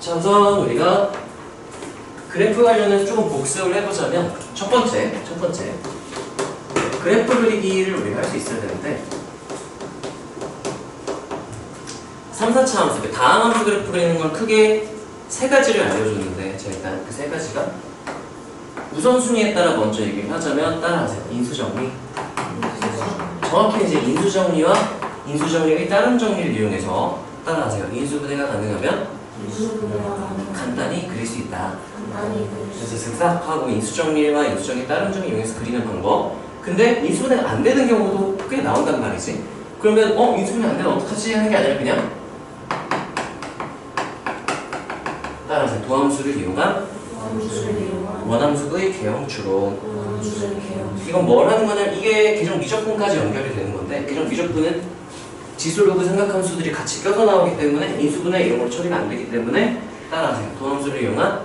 자, 우선 우리가 그래프 관련해서 조금 복습을 해보자면 첫 번째 그래프 그리기를 우리가 할 수 있어야 되는데 3, 4차 함수, 다항 함수 그래프 그리는 건 크게 세 가지를 알려줬는데 제가 일단 그 세 가지가 우선순위에 따라 먼저 얘기를 하자면 따라하세요. 인수정리. 정확히 이제 인수정리와 인수정리의 다른 정리를 이용해서 따라하세요. 인수분해가 가능하면 간단히 그릴 수 있다. 그래서 슥싹하고 인수정리와 인수정리 다른 정리 이용해서 그리는 방법. 근데 인수분해가 안 되는 경우도 꽤 나온단 말이지. 그러면 인수분해 안 되면 어떡하지 하는 게 아니라 그냥 따라서 도함수를 이용한 원함수의 개형추론. 이건 뭘 하는 거냐면 이게 계정 미적분까지 연결이 되는 건데 계정 미적분은 지수로그 삼각함수들이 같이 껴서 나오기 때문에 인수분해 이런 걸 처리가 안 되기 때문에 따라하세요. 도함수를 이용한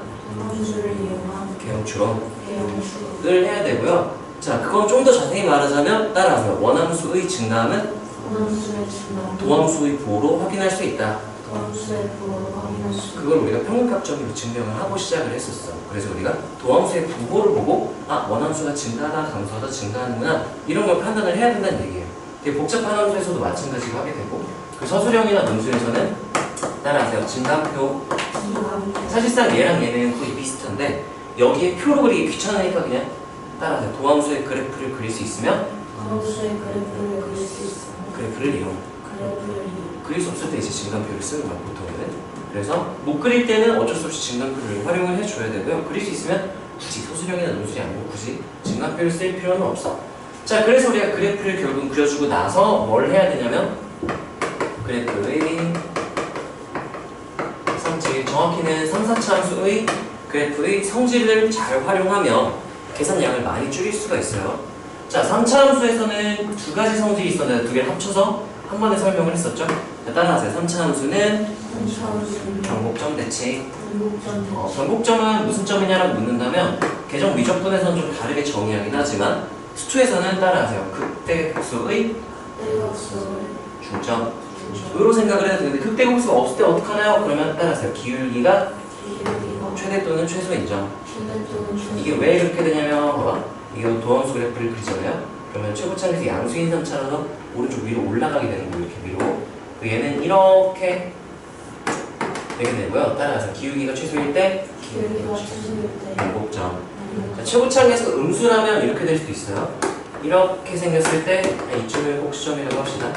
개형추론을 해야 되고요. 자, 그건 좀 더 자세히 말하자면 따라하세요. 원함수의 증가함은 도함수의 부호로 확인할 수 있다. 그걸 우리가 평균값적으로 증명을 하고 시작을 했었어. 그래서 우리가 도함수의 부호를 보고 원함수가 증가하다 감소하다 증가하는구나 이런 걸 판단을 해야 된다는 얘기예요. 되게 복잡한 함수에서도 마찬가지로 하게 되고 그 서술형이나 논술에서는 따라하세요. 증가표. 사실상 얘랑 얘는 거의 비슷한데 여기에 표로 그리기 귀찮으니까 그냥 따라하세요. 도함수의 그래프를 그릴 수 있으면 그래프를 이용. 그릴 수 없을 때 이제 증간표를 쓰는 거야 보통은. 그래서 못 그릴 때는 어쩔 수 없이 증간표를 활용을 해줘야 되고요. 그릴 수 있으면 굳이 소수령이나 논술이 아니고 굳이 증간표를 쓸 필요는 없어. 자, 그래서 우리가 그래프를 결국 그려주고 나서 뭘 해야 되냐면 그래프의 성질, 정확히는 3, 4차 함수의 그래프의 성질을 잘 활용하면 계산량을 많이 줄일 수가 있어요. 자, 3차 함수에서는 두 가지 성질이 있었는데 두 개를 합쳐서 한 번에 설명을 했었죠. 따라하세요. 3차 함수는 변곡점 대칭. 변곡점은 무슨 점이냐라고 묻는다면 계정 미적분에서는 좀 다르게 정의하긴 하지만 수투에서는 따라하세요. 극대극소의 중점으로 생각을 해도 되는데 극대극소가 없을 때 어떡하나요? 그러면 따라하세요. 기울기가 최대 또는 최소 인정. 이게 왜 그렇게 되냐면 봐봐. 이거 도함수 그래프를 그리잖아요. 그러면 최고차에서 양수인 3차라서 오른쪽 위로 올라가게 되는 거예요. 이렇게 위로. 얘는 이렇게 되게 되고요. 따라서 기울기가 최소일 때 변곡점. 최고차에서 음수라면 이렇게 될 수도 있어요. 이렇게 생겼을 때 이쪽을 꼭 시점이라고 합시다.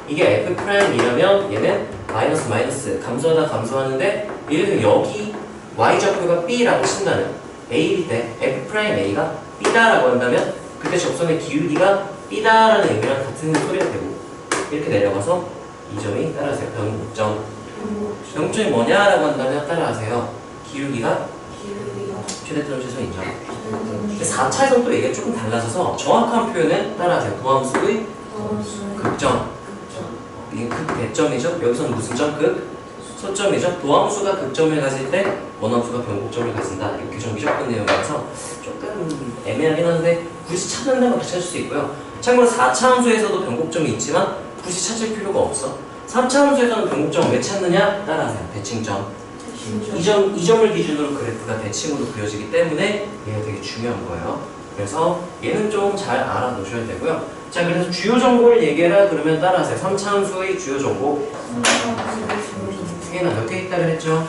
이게 F'이라면 얘는 마이너스 감소하다 감소하는데 예를 들면 여기 Y좌표가 B라고 친다면 A일 때 F'A가 B다라고 한다면 그때 접선의 기울기가 B다라는 의미랑 같은 소리가 되고 이렇게 내려가서 이 점이 따라하세요. 변곡점. 변곡점이 뭐냐라고 한다면 따라하세요. 기울기가 최대 또는 최소 인정. 근데 4차에서는 또 얘기가 조금 달라져서 정확한 표현은 따라하세요. 도함수의 극점. 이게 극대점이죠. 여기서는 무슨 점? 소점이죠. 도함수가 극점을 가질 때 원함수가 변곡점을 가진다. 이렇게 좀 미적분 내용이라서 조금 애매하긴 한데 굳이 찾는다면 찾을 수 있고요. 참고로 4차 함수에서도 변곡점이 있지만 굳이 찾을 필요가 없어. 3차 함수에서는 변곡점을 왜 찾느냐? 따라하세요. 대칭점. 이 점을 기준으로 그래프가 대칭으로 그려지기 때문에 얘가 되게 중요한 거예요. 그래서 얘는 좀 잘 알아놓으셔야 되고요. 자, 그래서 주요 정보를 얘기해라 그러면 따라하세요. 3차 함수의 주요 정보. 두 개나 몇 개 있다고 했죠?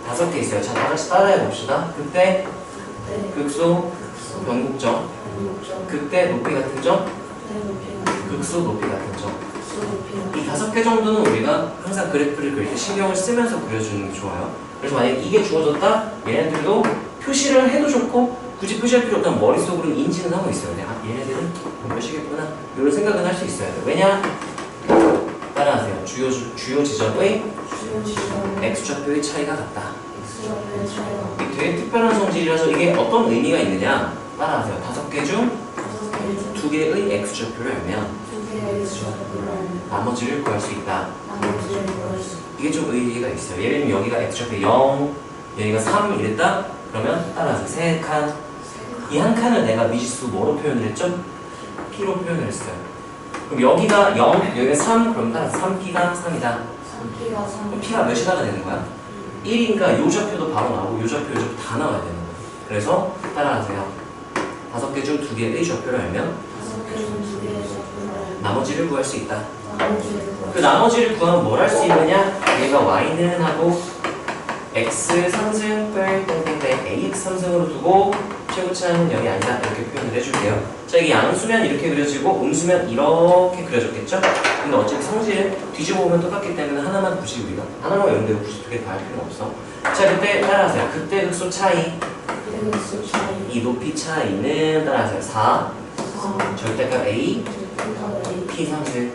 5개 있어요. 자, 다 같이 따라해 봅시다. 극대, 극소, 변곡점, 극대 높이 같은 점, 극소 높이 같은 점. 이 5개 정도는 우리가 항상 그래프를 그릴 때 신경을 쓰면서 그려주는 게 좋아요. 그래서 만약에 이게 주어졌다, 얘네들도 표시를 해도 좋고 굳이 표시할 필요 없다면 머릿속으로는 인지는 하고 있어요. 얘네들은 표시겠구나 이런 생각은 할 수 있어야 돼요. 왜냐? 따라하세요. 주요 지점의 X좌표의 차이가 같다. 이게 되게 특별한 성질이라서 이게 어떤 의미가 있느냐? 따라하세요. 5개 중 2개의 X좌표를 알면 나머지를 구할 수 있다. 이게 좀 의미가 있어요. 예를 들면 여기가 X좌표 0, 여기가 3 이랬다? 그러면 따라서 3칸. 이 한 칸을 내가 미지수 뭐로 표현을 했죠? P로 표현을 했어요. 그럼 여기가 0, 여기가 3, 그럼 따라서 3P가 3이다. 그럼 P가 몇이다가 되는 거야? 1이니까 요 좌표도 바로 나오고 요 좌표 다 나와야 되는 거예요. 그래서 따라하세요. 5개 중 2개의 좌표를 알면 나머지를 구할 수 있다. 그 나머지를 구하면 뭘 할 수 있느냐? 얘가 y는 하고 x 3승 뺄 땡땡땡 ax 3승으로 두고 최고차는 0이 아니다. 이렇게 표현을 해줄게요. 자, 이게 양수면 이렇게 그려지고 음수면 이렇게 그려졌겠죠? 근데 어차피 성질 뒤집어 보면 똑같기 때문에 하나만 굳이 우리가 하나만 외우면 되고 굳이 2개 다 할 필요는 없어. 자, 그때 따라하세요. 그때 흑수 차이 이 높이 차이는 따라하세요. 4 절대값 a p 상승.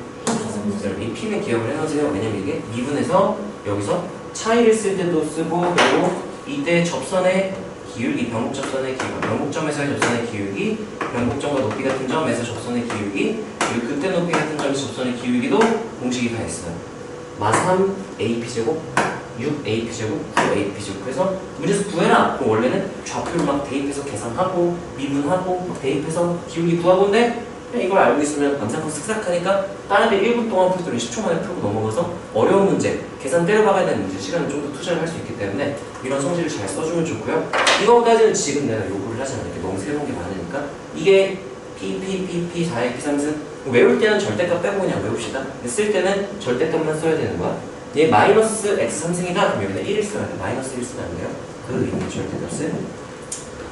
이 p는 기억을 해놓으세요. 왜냐면 이게 미분에서 여기서 차이를 쓸 때도 쓰고 그리고 이때 접선의 기울기, 변곡 접선의 기울기, 변곡점에서의 접선의 기울기, 변곡점과 높이 같은 점에서 접선의 기울기, 그리고 그때 높이 같은 점에서 접선의 기울기도 공식이 다 있어요. 마 3 AP제곱, 6 AP제곱, 9 AP제곱. 그래서 문제에서 구해라. 그럼 원래는 좌표를 막 대입해서 계산하고 미분하고 막 대입해서 기울기 구하고인데 이걸 알고 있으면 감상품 쓱싹하니까 다른 데 1분 동안 풀더니 10초 만에 풀고 넘어가서 어려운 문제, 계산 때려박아야 되는 문제, 시간을 좀 더 투자를 할 수 있기 때문에 이런 성질을 잘 써주면 좋고요. 이거까지는 지금 내가 요구를 하지 않을게. 너무 새로운 게 많으니까. 이게 P, 4의 P3승. 외울 때는 절대값 빼고 그냥 외웁시다. 근데 쓸 때는 절대값만 써야 되는 거야. 얘 마이너스 X 3승이다. 그럼 여기다 1을 써야 돼. 마이너스 1 쓰면 안 돼요. 그 의미 절대값을.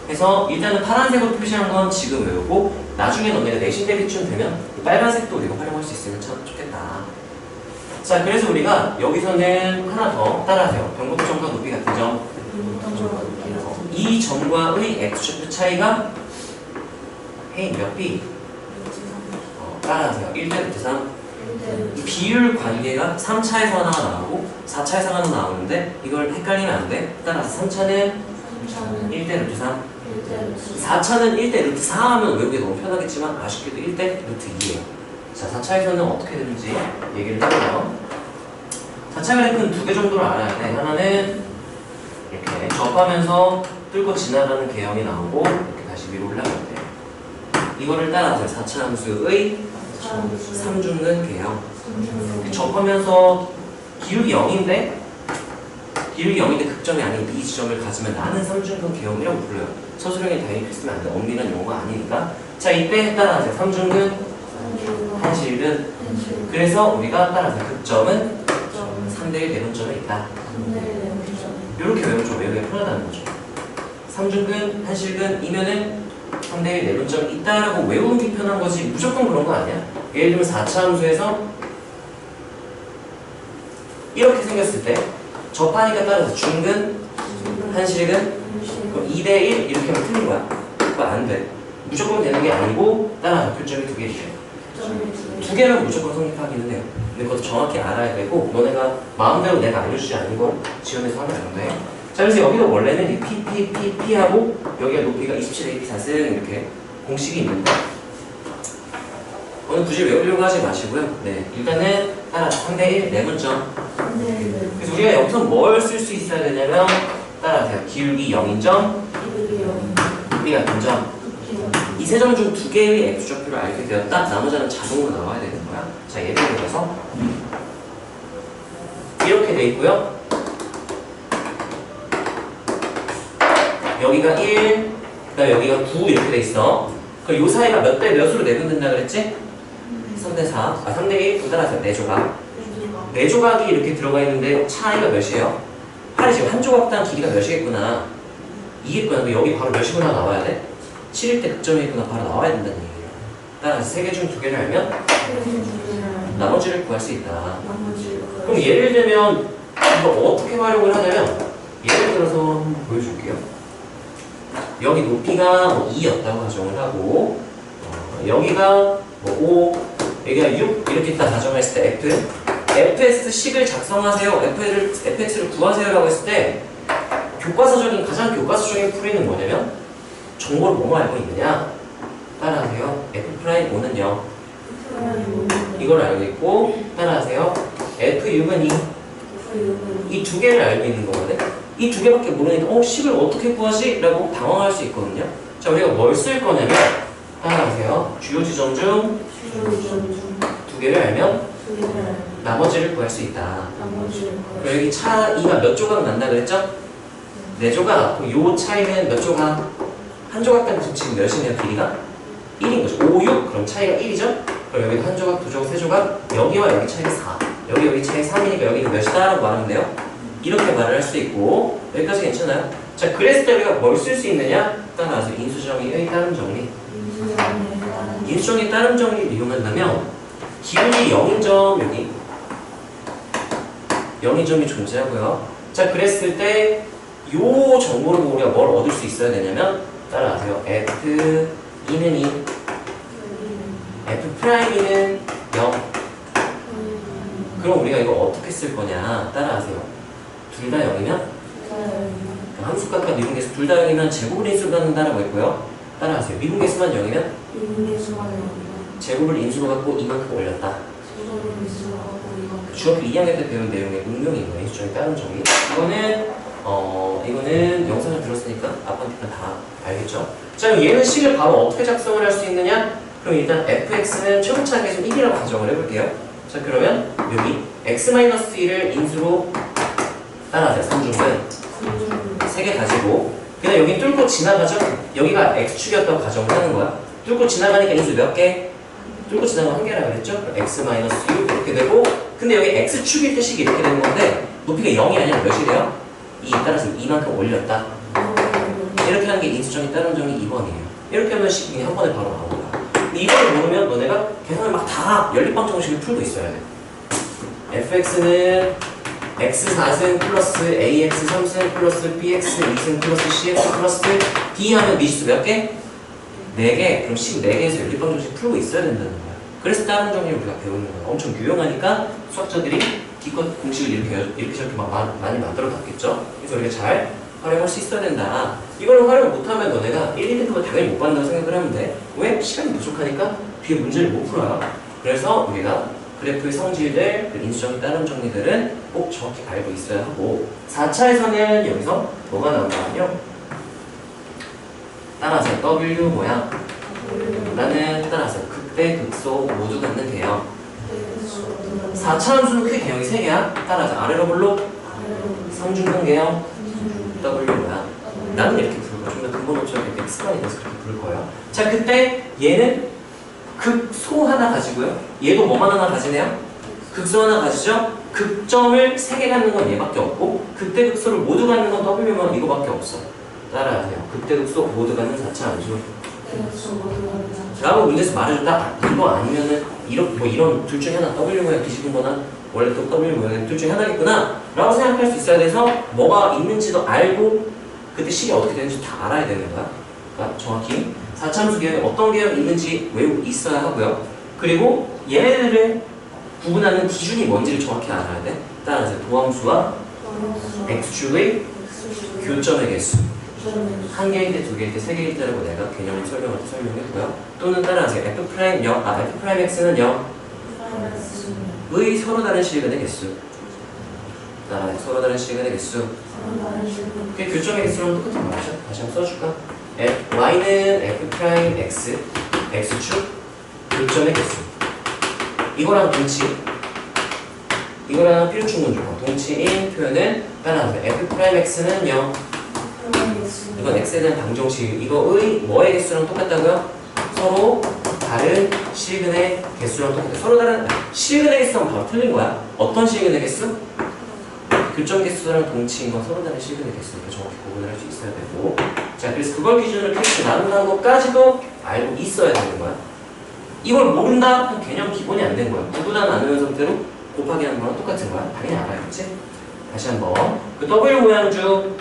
그래서 일단은 파란색으로 표시한 건 지금 외우고 나중에 너네가 내신 대비쯤 되면 빨간색도 우리가 활용할 수 있으면 참 좋겠다. 자, 그래서 우리가 여기서는 하나 더 따라하세요. 변곡점과 높이 같은 점. 이 점과의 X좌표 차이가 헤이 몇 B? 따라하세요. 1대 루트 3. 이 비율 관계가 3차에서 하나가 나오고 4차에서 하나 나오는데 이걸 헷갈리면 안 돼. 따라서 3차는 1대 루트 3. 4차는 1대 루트 4 하면 외우기 너무 편하겠지만 아쉽게도 1대 루트 2예요. 자, 4차에서는 어떻게 되는지 얘기를 해보면 4차 그래프는 2개 정도를 알아야 돼. 하나는 이렇게 접하면서 뚫고 지나가는 개형이 나오고 이렇게 다시 위로 올라갈 때 이거를 따라서 4차 함수의 3중근 개형. 접하면서 기울기 0인데 기울기 0인데 극점이 아닌 이 지점을 가지면 나는 3중근 개형이라고 불러요. 서술형에 대입했으면 안 돼. 엄밀한 용어가 아니니까. 자, 이때 따라하세요. 3중근 한실근. 그래서 우리가 따라서 극점은 3대1 내분점에 있다. 이렇게 외우면 좀 외우기가 편하다는 거죠. 3중근 한실근이면은 3대1 내분점이 있다라고 외우기 편한 거지 무조건 그런 거 아니야. 예를 들면 4차 함수에서 이렇게 생겼을 때 접하니까 따라서 중근 한실근 그럼 2대1 이렇게 하면 틀린 거야. 그거 안 돼. 무조건 되는 게 아니고 따라서 교점이 2개 있어요. 2개는 무조건 성립하기는 해요. 근데 그것도 정확히 알아야 되고 너네가 마음대로 내가 알려주지 않은 걸 지원해서 하면 안 돼. 자, 그래서 여기도 원래는 이 P하고 여기가 높이가 27AP 4승 이렇게 공식이 있는데 오늘 굳이 외우려고 하지 마시고요. 네, 일단은 따라 3대1 내분점. 그래서 우리가 여기서 뭘 쓸 수 있어야 되냐면 따라하세요. 기울기 0인 점, 높이 같은 점. 이 세 점 중 2개의 X좌표를 알게 되었다. 나머지는 자동으로 나와야 되는 거야. 자, 예를 들어서 이렇게 돼 있고요. 여기가 1, 그다음에 여기가 9 이렇게 돼 있어. 그럼 요 사이가 몇 대 몇으로 내분된다 그랬지? 3대 4, 3대 1, 그 따라서 4조각. 4조각이 이렇게 들어가 있는데 차이가 몇이에요? 팔이 지금 한 조각당 길이가 몇이겠구나. 2겠구나. 여기 바로 몇이구나 나와야 돼? 7일 때 극점이 있구나 바로 나와야 된다는 얘기예요. 따라서 3개 중 2개를 알면 나머지를 구할 수 있다. 그럼 예를 들면 이거 어떻게 활용을 하냐면 예를 들어서 한번 보여줄게요. 여기 높이가 뭐 2였다고 가정을 하고 여기가 뭐 5, 여기가 6 이렇게 딱 가정했을 때 F FS 식을 작성하세요. FX를 구하세요 라고 했을 때 가장 교과서적인 풀이는 뭐냐면 정보를 뭐뭐 알고 있느냐? 따라하세요. F'O는 0. 이걸 알고 있고 따라하세요. F6은 2. 이 2개를 알고 있는 거거든. 이 2개밖에 모르니까 식을 어떻게 구하지? 라고 당황할 수 있거든요. 자, 우리가 뭘 쓸 거냐면 따라하세요. 주요 지점 중 2개를 알면 나머지를 구할 수 있다. 그럼 여기 차이가 몇 조각 난다 그랬죠? 4조각. 그럼 요 차이는 몇 조각? 한 조각 때문에 지금 몇이네요? 길이가? 1인 거죠. 5, 6? 그럼 차이가 1이죠? 그럼 여기도 한 조각, 두 조각, 세 조각. 여기와 여기 차이가 4. 여기 차이 3이니까 여기는 몇이다? 라고 말하면 돼요. 이렇게 말을 할 수 있고 여기까지 괜찮아요? 자, 그랬을 때 우리가 뭘 쓸 수 있느냐? 따라서 인수정의의 따름 정리. 인수정의 따름 정리를 이용한다면 기울기 0인 점 여기 0인 점이 존재하고요. 자, 그랬을 때 요 정보를 보고 우리가 뭘 얻을 수 있어야 되냐면 따라하세요. F 2는 2, F 프라임이는 0. 그럼 우리가 이거 어떻게 쓸 거냐? 따라하세요. 둘 다 0이면 함수값과 미분계수 둘 다 0이면 제곱을 인수로 갖는다라고 했고요. 따라하세요. 미분계수만 0이면 제곱을 인수로 갖고 이만큼 올렸다. 중학교 2학년 때 배운 내용의 응용인 거예요. 인수정의 따름 정리. 이거는 영상을 들었으니까 아빠한테 다 알겠죠? 자, 그럼 얘는 식을 바로 어떻게 작성을 할 수 있느냐? 그럼 일단 fx는 최고차 계수 1이라고 가정을 해볼게요. 자, 그러면 여기 x-1을 인수로 따라하세요. 3중은 3개 가지고 그냥 여기 뚫고 지나가죠? 여기가 x축이었다고 가정을 하는 거야. 뚫고 지나가니까 인수 몇 개? 뚫고 지나가면 1개라고 그랬죠? x-6 이렇게 되고 근데 여기 x축일 때 식이 이렇게 되는 건데 높이가 0이 아니라 몇이 돼요? 2. 따라서 이만큼 올렸다. 이렇게 하는 게 인수정의 따름 정리 2번이에요. 이렇게 하면 식이 한 번에 바로 나오는 거야. 근데 이걸 모르면 너네가 계산을 막 다 연립방 정식을 풀고 있어야 돼. fx는 x4승 플러스 ax 3승 플러스 bx 2승 플러스 cx 플러스 d 하면 미지수 몇 개? 4개. 그럼 식 4개에서 연립방 정식 풀고 있어야 된다는 거야. 그래서 따름 정리를 우리가 배우는 거야. 엄청 유용하니까 수학자들이 기껏 공식을 이렇게 저렇게 많이 만들어 놨겠죠? 그래서 우리가 잘 활용할 수 있어야 된다. 이걸 활용 못하면 너네가 1, 2등급은 당연히 못 받는다고 생각을 하면 돼. 왜? 시간이 부족하니까 뒤에 문제를 못 풀어요. 그래서 우리가 그래프의 성질들, 그 인수정의 따름 정리들은 꼭 정확히 알고 있어야 하고 4차에서는 여기서 뭐가 나온다면요? 따라서 W 모양 나는 따라서 극대, 극소 모두 갖는 개형 4차 함수는 크게 개형이 3개야. 따라서 아래로 블록 상중근 개형 W 모양 나는 이렇게 부를 거야. 좀 더 근본어처럼 이렇게 습관이 돼서 그렇게 부를 거예요. 자, 그때 얘는 극소 하나 가지고요. 얘도 뭐만 하나 가지네요? 극소 하나 가지죠? 극점을 3개 갖는 건 얘밖에 없고 극대 극소를 모두 갖는 건 W면 이거밖에 없어. 따라하세요. 극대 극소 모두 갖는 4차 함수 라고 문제에서 말해줬다. 이거 아니면은 이런 둘 중에 하나 W 모양 뒤집은 거나 원래 또 W 모양 둘 중에 하나겠구나 라고 생각할 수 있어야 돼서 뭐가 있는지도 알고 그때 식이 어떻게 되는지 다 알아야 되는 거야. 그러니까 정확히 4차함수 개형에 어떤 개형이 있는지 외우고 있어야 하고요. 그리고 얘네들을 구분하는 기준이 뭔지를 정확히 알아야 돼. 따라서 도함수와 x축의 교점의 개수 1개일 때, 2개일 때, 3개일 때라고 내가 개념을 설명할 때 설명했고요. 또는 따라하세요. f'x는 0의 서로 다른 시간의 개수. 따라하세요. 서로 다른 시간의 개수. 그게 교점의 개수랑 똑같은 말이죠. 다시 한번 써줄까? y는 f'x, x축, 교점의 개수. 이거랑 동치. 이거랑 필요충분 조건. 동치인 표현은 따라하세요. f'x는 0. 이건 x에 대한 방정식. 이거의 뭐의 개수랑 똑같다고요? 서로 다른 시그널의 개수랑 똑같아요. 서로 다른 시그널의 개수랑 바로 틀린 거야. 어떤 시그널의 개수? 교점 개수랑 동치인 건 서로 다른 시그널의 개수니까 정확히 구분을 할 수 있어야 되고. 자, 그래서 그걸 기준으로 캐릭터 나눈다는 것까지도 알고 있어야 되는 거야. 이걸 모른다? 개념 기본이 안 된 거야. 구분하 나누는 상태로 곱하기 하는 거랑 똑같은 거야. 당연히 알아야겠지? 다시 한번 그 W 모양 중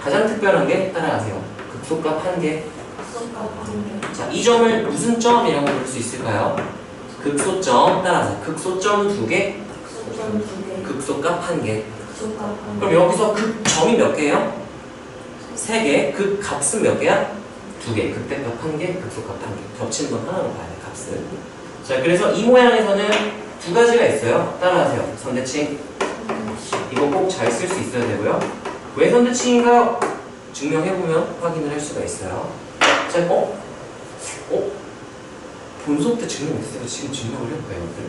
가장 특별한 게 따라하세요. 극소값 1개. 자, 이 점을 무슨 점이라고 부를 수 있을까요? 극소점. 따라서 극소점 2개. 극소값 1개. 그럼 여기서 극점이 몇 개예요? 3개. 극값은 몇 개야? 2개. 극대값 1개, 극소값 1개. 겹치는 건 하나로 봐야 돼, 값은. 자, 그래서 이 모양에서는 2가지가 있어요. 따라하세요. 선대칭. 이거 꼭 잘 쓸 수 있어야 되고요. 왜 선대칭인가 증명해보면 확인을 할 수가 있어요. 자, 본수업 때 증명했어요. 지금 증명을 해볼까요, 여러분들?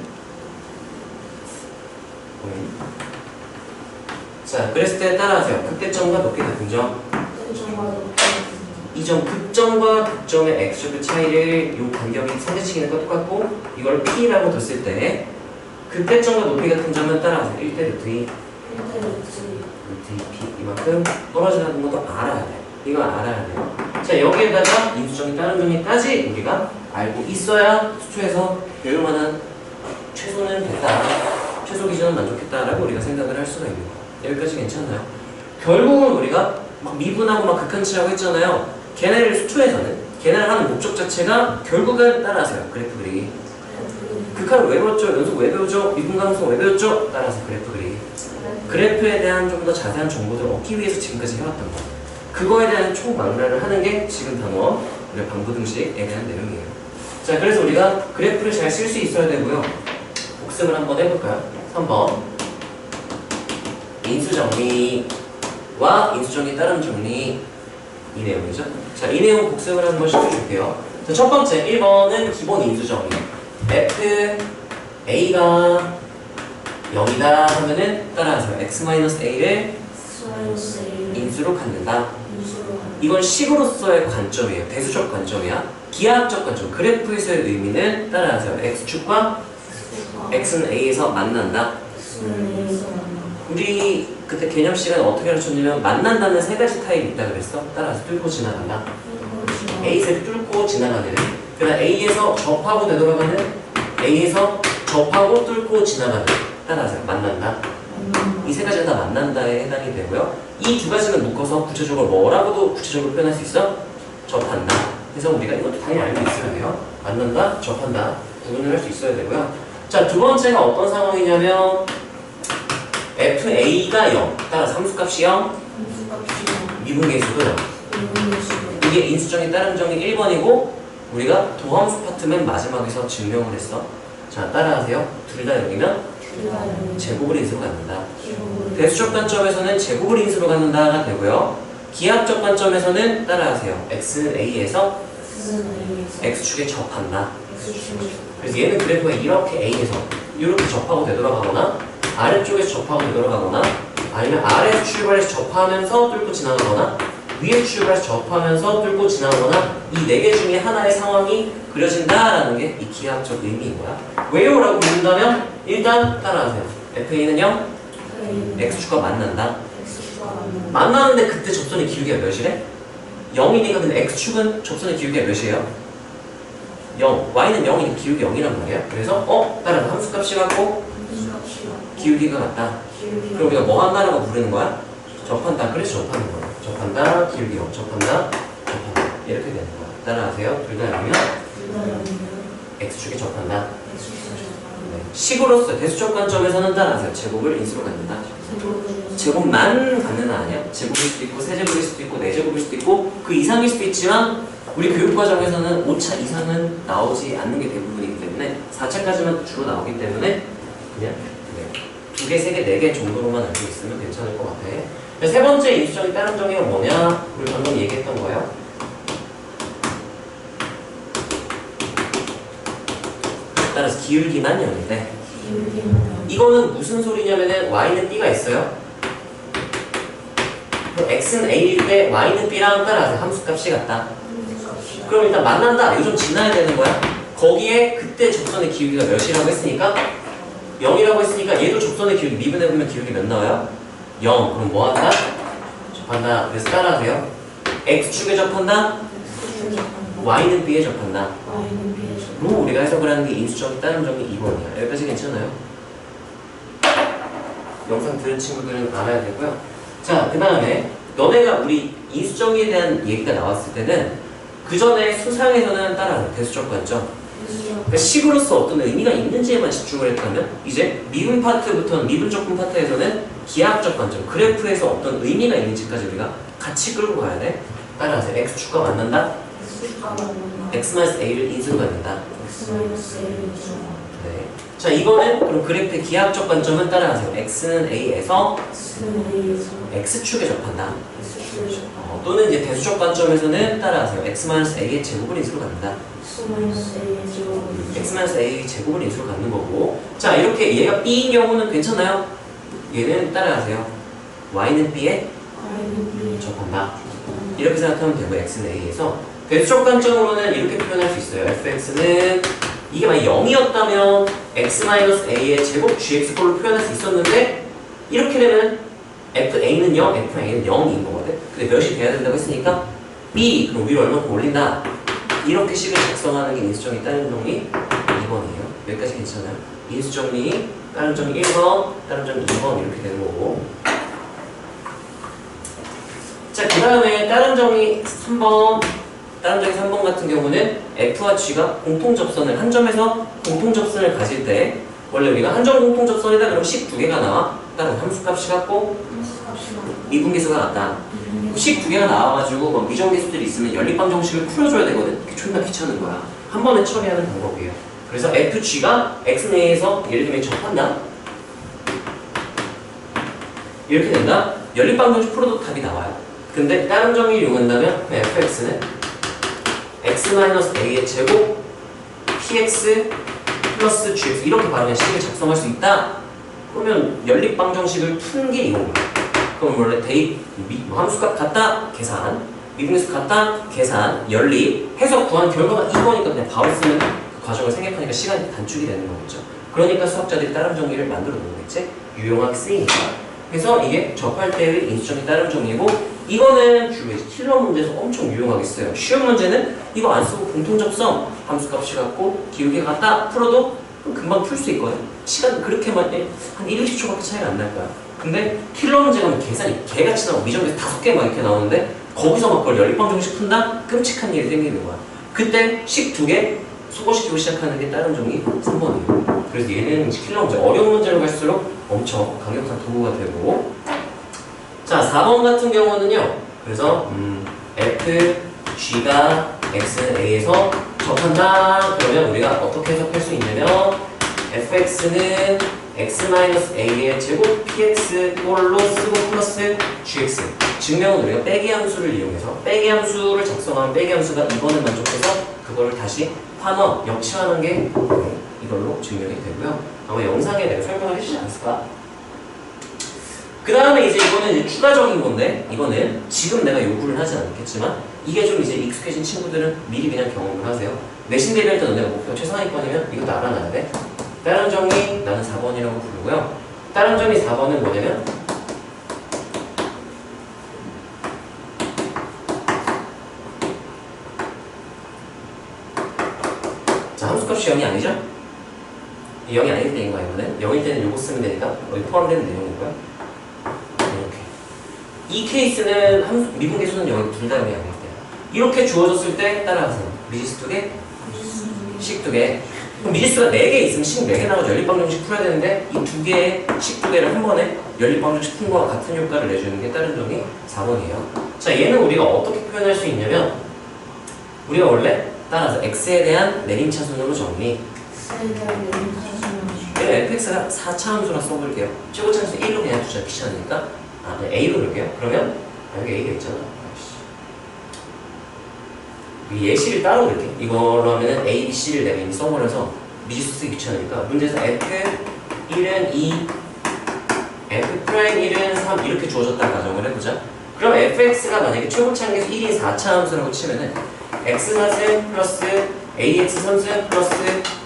자, 그랬을 때 따라하세요. 극대점과 높이 같은 점. 이 점 극점과 극점의 x축의 차이를 요 간격이 상대치기는 똑같고 이걸 p라고 뒀을 때 극대점과 높이 같은 점은 따라하세요. 1대 루트 2 루트 2p 이만큼 떨어지는 것도 알아야 돼. 이거 알아야 돼요. 자, 여기에다가 인수정의 다른 점이까지 우리가 알고 있어야 수초에서 배울 만한 최소는 됐다. 최소 기준은 만족했다라고 우리가 생각을 할 수가 있는 거예요. 여기까지 괜찮나요? 결국은 우리가 막 미분하고 막 극한치라고 했잖아요. 걔네를 수초에서는 걔네를 하는 목적 자체가 결국은 따라하세요. 그래프 그리기. 극한을 왜 배웠죠? 연속 왜 배우죠? 미분 가능성 왜 배웠죠? 따라서 그래프 그리기. 그래프에 대한 좀 더 자세한 정보들을 얻기 위해서 지금까지 해왔던 거. 그거에 대한 총망라를 하는 게 지금 단원 우리가 방부등식에 대한 내용이에요. 자, 그래서 우리가 그래프를 잘 쓸 수 있어야 되고요. 복습을 한번 해볼까요? 3번 인수정리와 인수정리 따른 정리 이 내용이죠. 자, 이 내용 복습을 한번 시켜줄게요. 자, 첫 번째 1번은 기본 인수정리. f a가 0이다 하면은 따라하세요. x-a를 인수로 갖는다. 이건 식으로서의 관점이에요. 대수적 관점이야. 기하학적 관점. 그래프에서의 의미는 따라하세요. x축과 x는 a에서 만난다. 우리 그때 개념 시간에 어떻게 가르쳤냐면 만난다는 세 가지 타입이 있다 그랬어. 따라서 뚫고 지나간다. A에서 뚫고 지나가는. 그다음 A에서 접하고 되돌아가는. A에서 접하고 뚫고 지나가는. 따라서 만난다. 이 세 가지가 다 만난다에 해당이 되고요. 이 두 가지는 묶어서 구체적으로 뭐라고도 구체적으로 표현할 수 있어? 접한다. 그래서 우리가 이것도 당연히 알고 있어야 돼요. 만난다, 접한다. 구분을 할 수 있어야 되고요. 자, 두 번째가 어떤 상황이냐면 FA가 0, 따라서 함수값이 0, 미분계수도 0. 이게 인수정의 따른 정리 1번이고 우리가 도함수 파트 맨 마지막에서 증명을 했어. 자, 따라하세요. 둘 다 0이면 제곱을 인수로 갖는다. 대수적 관점에서는 제곱을 인수로 갖는다가 되고요. 기하학적 관점에서는 따라하세요. x는 a에서 x축에 접한다. 그래서 얘는 그래프가 이렇게 a에서 이렇게 접하고 되돌아가거나 아래쪽에서 접하고 되돌아가거나 아니면 아래에서 출발해서 접하면서 뚫고 지나가거나 위에서 출발해서 접하면서 뚫고 지나가거나 이 네 개 중에 하나의 상황이 그려진다라는 게 이 기하학적 의미인 거야. 왜요? 라고 묻는다면 일단 따라하세요. FA는 0, X축과 만난다. 만나는데 그때 접선의 기울기가 몇이래? 0이니까 근데 X축은 접선의 기울기가 몇이에요? 0. Y는 0이니까 기울기 0이란 말이야. 그래서 따라서 함수값이 같고 기울기가 같다. 그럼 우리가 뭐 한다라고 부르는 거야? 접한다. 그래서 접하는 거야. 접한다. 기울기 0. 접한다. 접한다. 이렇게 되는 거야. 따라하세요. 둘 다 0이면 X축에 접한다. 네. 식으로서 대수적 관점에서는 따라하세요. 제곱을 인수로 갖는다. 제곱만 갖는 아니야. 제곱일 수도 있고 세제곱일 수도 있고 네제곱일 수도 있고 그 이상일 수도 있지만 우리 교육과정에서는 5차 이상은 나오지 않는 게 대부분이기 때문에 4차까지만 주로 나오기 때문에 그냥 2개, 3개, 4개 정도로만 알고 있으면 괜찮을 것 같아. 세 번째 인수정의 따른 정의가 뭐냐? 우리 방금 얘기했던 거예요. 따라서 기울기만 0인데 이거는 무슨 소리냐면은 y는 b가 있어요. x는 a일 때 y는 b랑 따라서 함수값이 같다. 그럼 일단 만난다. 이거 좀 지나야 되는 거야. 거기에 그때 접선의 기울기가 몇이라고 했으니까 0이라고 했으니까 얘도 접선의 기울기 미분해보면 기울기 몇 나와요? 0. 그럼 뭐 한다? 접한다. 그래서 따라하세요. x축에 접한다. y는 b에 접한다. 로 우리가 해석을 하는 게 인수정의 따른 정의 2번이야. 여기까지 괜찮아요? 영상 들은 친구들은 알아야 되고요. 자, 그 다음에 너네가 우리 인수정의에 대한 얘기가 나왔을 때는 그 전에 수상에서는 따라하는 대수적 관점. 그러니까 식으로서 어떤 의미가 있는지에만 집중을 했다면 이제 미분 파트부터는 미분 적분 파트에서는 기하학적 관점, 그래프에서 어떤 의미가 있는지까지 우리가 같이 끌고 가야 돼. 따라하세요. x축과 만난다. x-a를 인수로 갖는다. 네. 자, 이거는 그럼 그래프의 기하학적 관점은 따라하세요. x는 a에서 x축에 접한다. 또는 이제 대수적 관점에서는 따라하세요. x-a의 제곱을 인수로 갖는다. x-a의 제곱을 인수로 갖는 거고. 자, 이렇게 얘가 b인 경우는 괜찮아요? 얘는 따라하세요. y는 b에 접한다. 이렇게 생각하면 되고 x는 a에서 대수적 관점으로는 이렇게 표현할 수 있어요. fx는 이게 만약 0이었다면 x-a의 제곱 gx 꼴로 표현할 수 있었는데 이렇게 되면 fa는 0, fa는 0인 거거든. 근데 몇이 돼야 된다고 했으니까 b 그럼 위로 얼마큼 올린다. 이렇게 식을 작성하는 게 인수정리 다른 정리 2번이에요. 여기까지 괜찮아요? 인수정리 다른 정리 1번, 다른 정리 2번 이렇게 되는 거고. 자, 그 다음에 다른 정리 3번. 다른 정리 3번 같은 경우는 F와 G가 공통접선을 한 점에서 공통접선을 가질 때 원래 우리가 한 점 공통접선이다 그러면 식 두 개가 나와. 따로 함수값이 같고 미분계수가 같다. 식 두 개가 나와가지고 뭐 미정계수들이 있으면 연립방정식을 풀어줘야 되거든. 그게 존나 귀찮은 거야. 한 번에 처리하는 방법이에요. 그래서 FG가 X내에서 예를 들면 접한다. 이렇게 된다. 연립방정식 풀어도 답이 나와요. 근데 다른 정의를 이용한다면 fx는 x-a의 제곱 px 플러스 gx 이렇게 바로 식을 작성할 수 있다. 그러면 연립방정식을 푸는 게 이건 거야. 그럼 원래 대입 함수값 같다 계산, 미분계수 같다 계산, 연립 해서 구한 결과가 이거니까 그냥 바로 쓰면 그 과정을 생략하니까 시간이 단축이 되는 거겠죠. 그러니까 수학자들이 따름 정리를 만들어 놓는 거겠지. 유용하게 쓰이니까. 그래서 이게 접할 때의 인수정리 따름 정리고 이거는 주로 이제 킬러 문제에서 엄청 유용하게 써요. 쉬운 문제는 이거 안 쓰고 공통접선 함수값이 같고 기울기가 같다 풀어도 금방 풀 수 있거든. 시간 그렇게만 한 1, 20초밖에 차이가 안 날 거야. 근데 킬러 문제 가면 계산이 개같이 나오고 미정에서 5개 막 이렇게 나오는데 거기서 막 그걸 연립방정식 푼다? 끔찍한 일이 생기는 거야. 그때 식 2개 소거시키고 시작하는 게 다른 종이 3번이에요. 그래서 얘는 킬러 문제, 어려운 문제로 갈수록 엄청 강력한 도구가 되고. 자, 4번 같은 경우는요. 그래서 f, g가 x, a에서 접한다. 그러면 우리가 어떻게 해석할 수 있냐면 fx는 x-a의 제곱 px 꼴로 쓰고 플러스 gx. 증명은 우리가 빼기 함수를 이용해서 빼기 함수를 작성하면 빼기 함수가 2번을 만족해서 그거를 다시 환원, 역치환한 게 이걸로 증명이 되고요. 아마 영상에 내가 설명을 해주지 않았을까? 그 다음에 이제 이거는 이제 추가적인 건데 이거는 지금 내가 요구를 하진 않겠지만 이게 좀 이제 익숙해진 친구들은 미리 그냥 경험을 하세요. 내신 대비할 때 너네가 목표 최상위권이면 이것도 알아놔야 돼. 다른 정리 나는 4번이라고 부르고요. 다른 정리 4번은 뭐냐면 자, 함수값이 0이 아니죠? 0이 아닐 때인 거야. 이거는 0일 때는 요거 쓰면 되니까 여기 포함되는 내용이고요. 이 케이스는 미분계수는 여기 둘 다 0이 아닐 때 이렇게 주어졌을 때 따라가세요. 미지수 2개, 식 2개. 그럼 미지수가 4개 있으면 식 4개 나가서 연립방정식 풀어야 되는데 이 2개의 식 2개를 한 번에 연립방정식 푼 거와 같은 효과를 내주는 게 다른 점이 4번이에요. 자, 얘는 우리가 어떻게 표현할 수 있냐면 우리가 원래 따라서 x에 대한 내림차순으로 정리. 얘는 fx가 4차 함수라 써볼게요. 최고차함수 1로 그냥 두자 귀찮으니까 네, A로 넣을게요. 그러면 여기 A가 있잖아. 예시를 따로 넣을게. 이걸로 하면은 A, B, C를 내가 이미 써버려서 미지수 쓰기 귀찮으니까 문제에서 F1은 2, F'1은 3 이렇게 주어졌다는 가정을 해보자. 그럼 fx가 만약에 최고차항에서 1이 4차 함수라고 치면은 x사승 플러스 ax 3승 플러스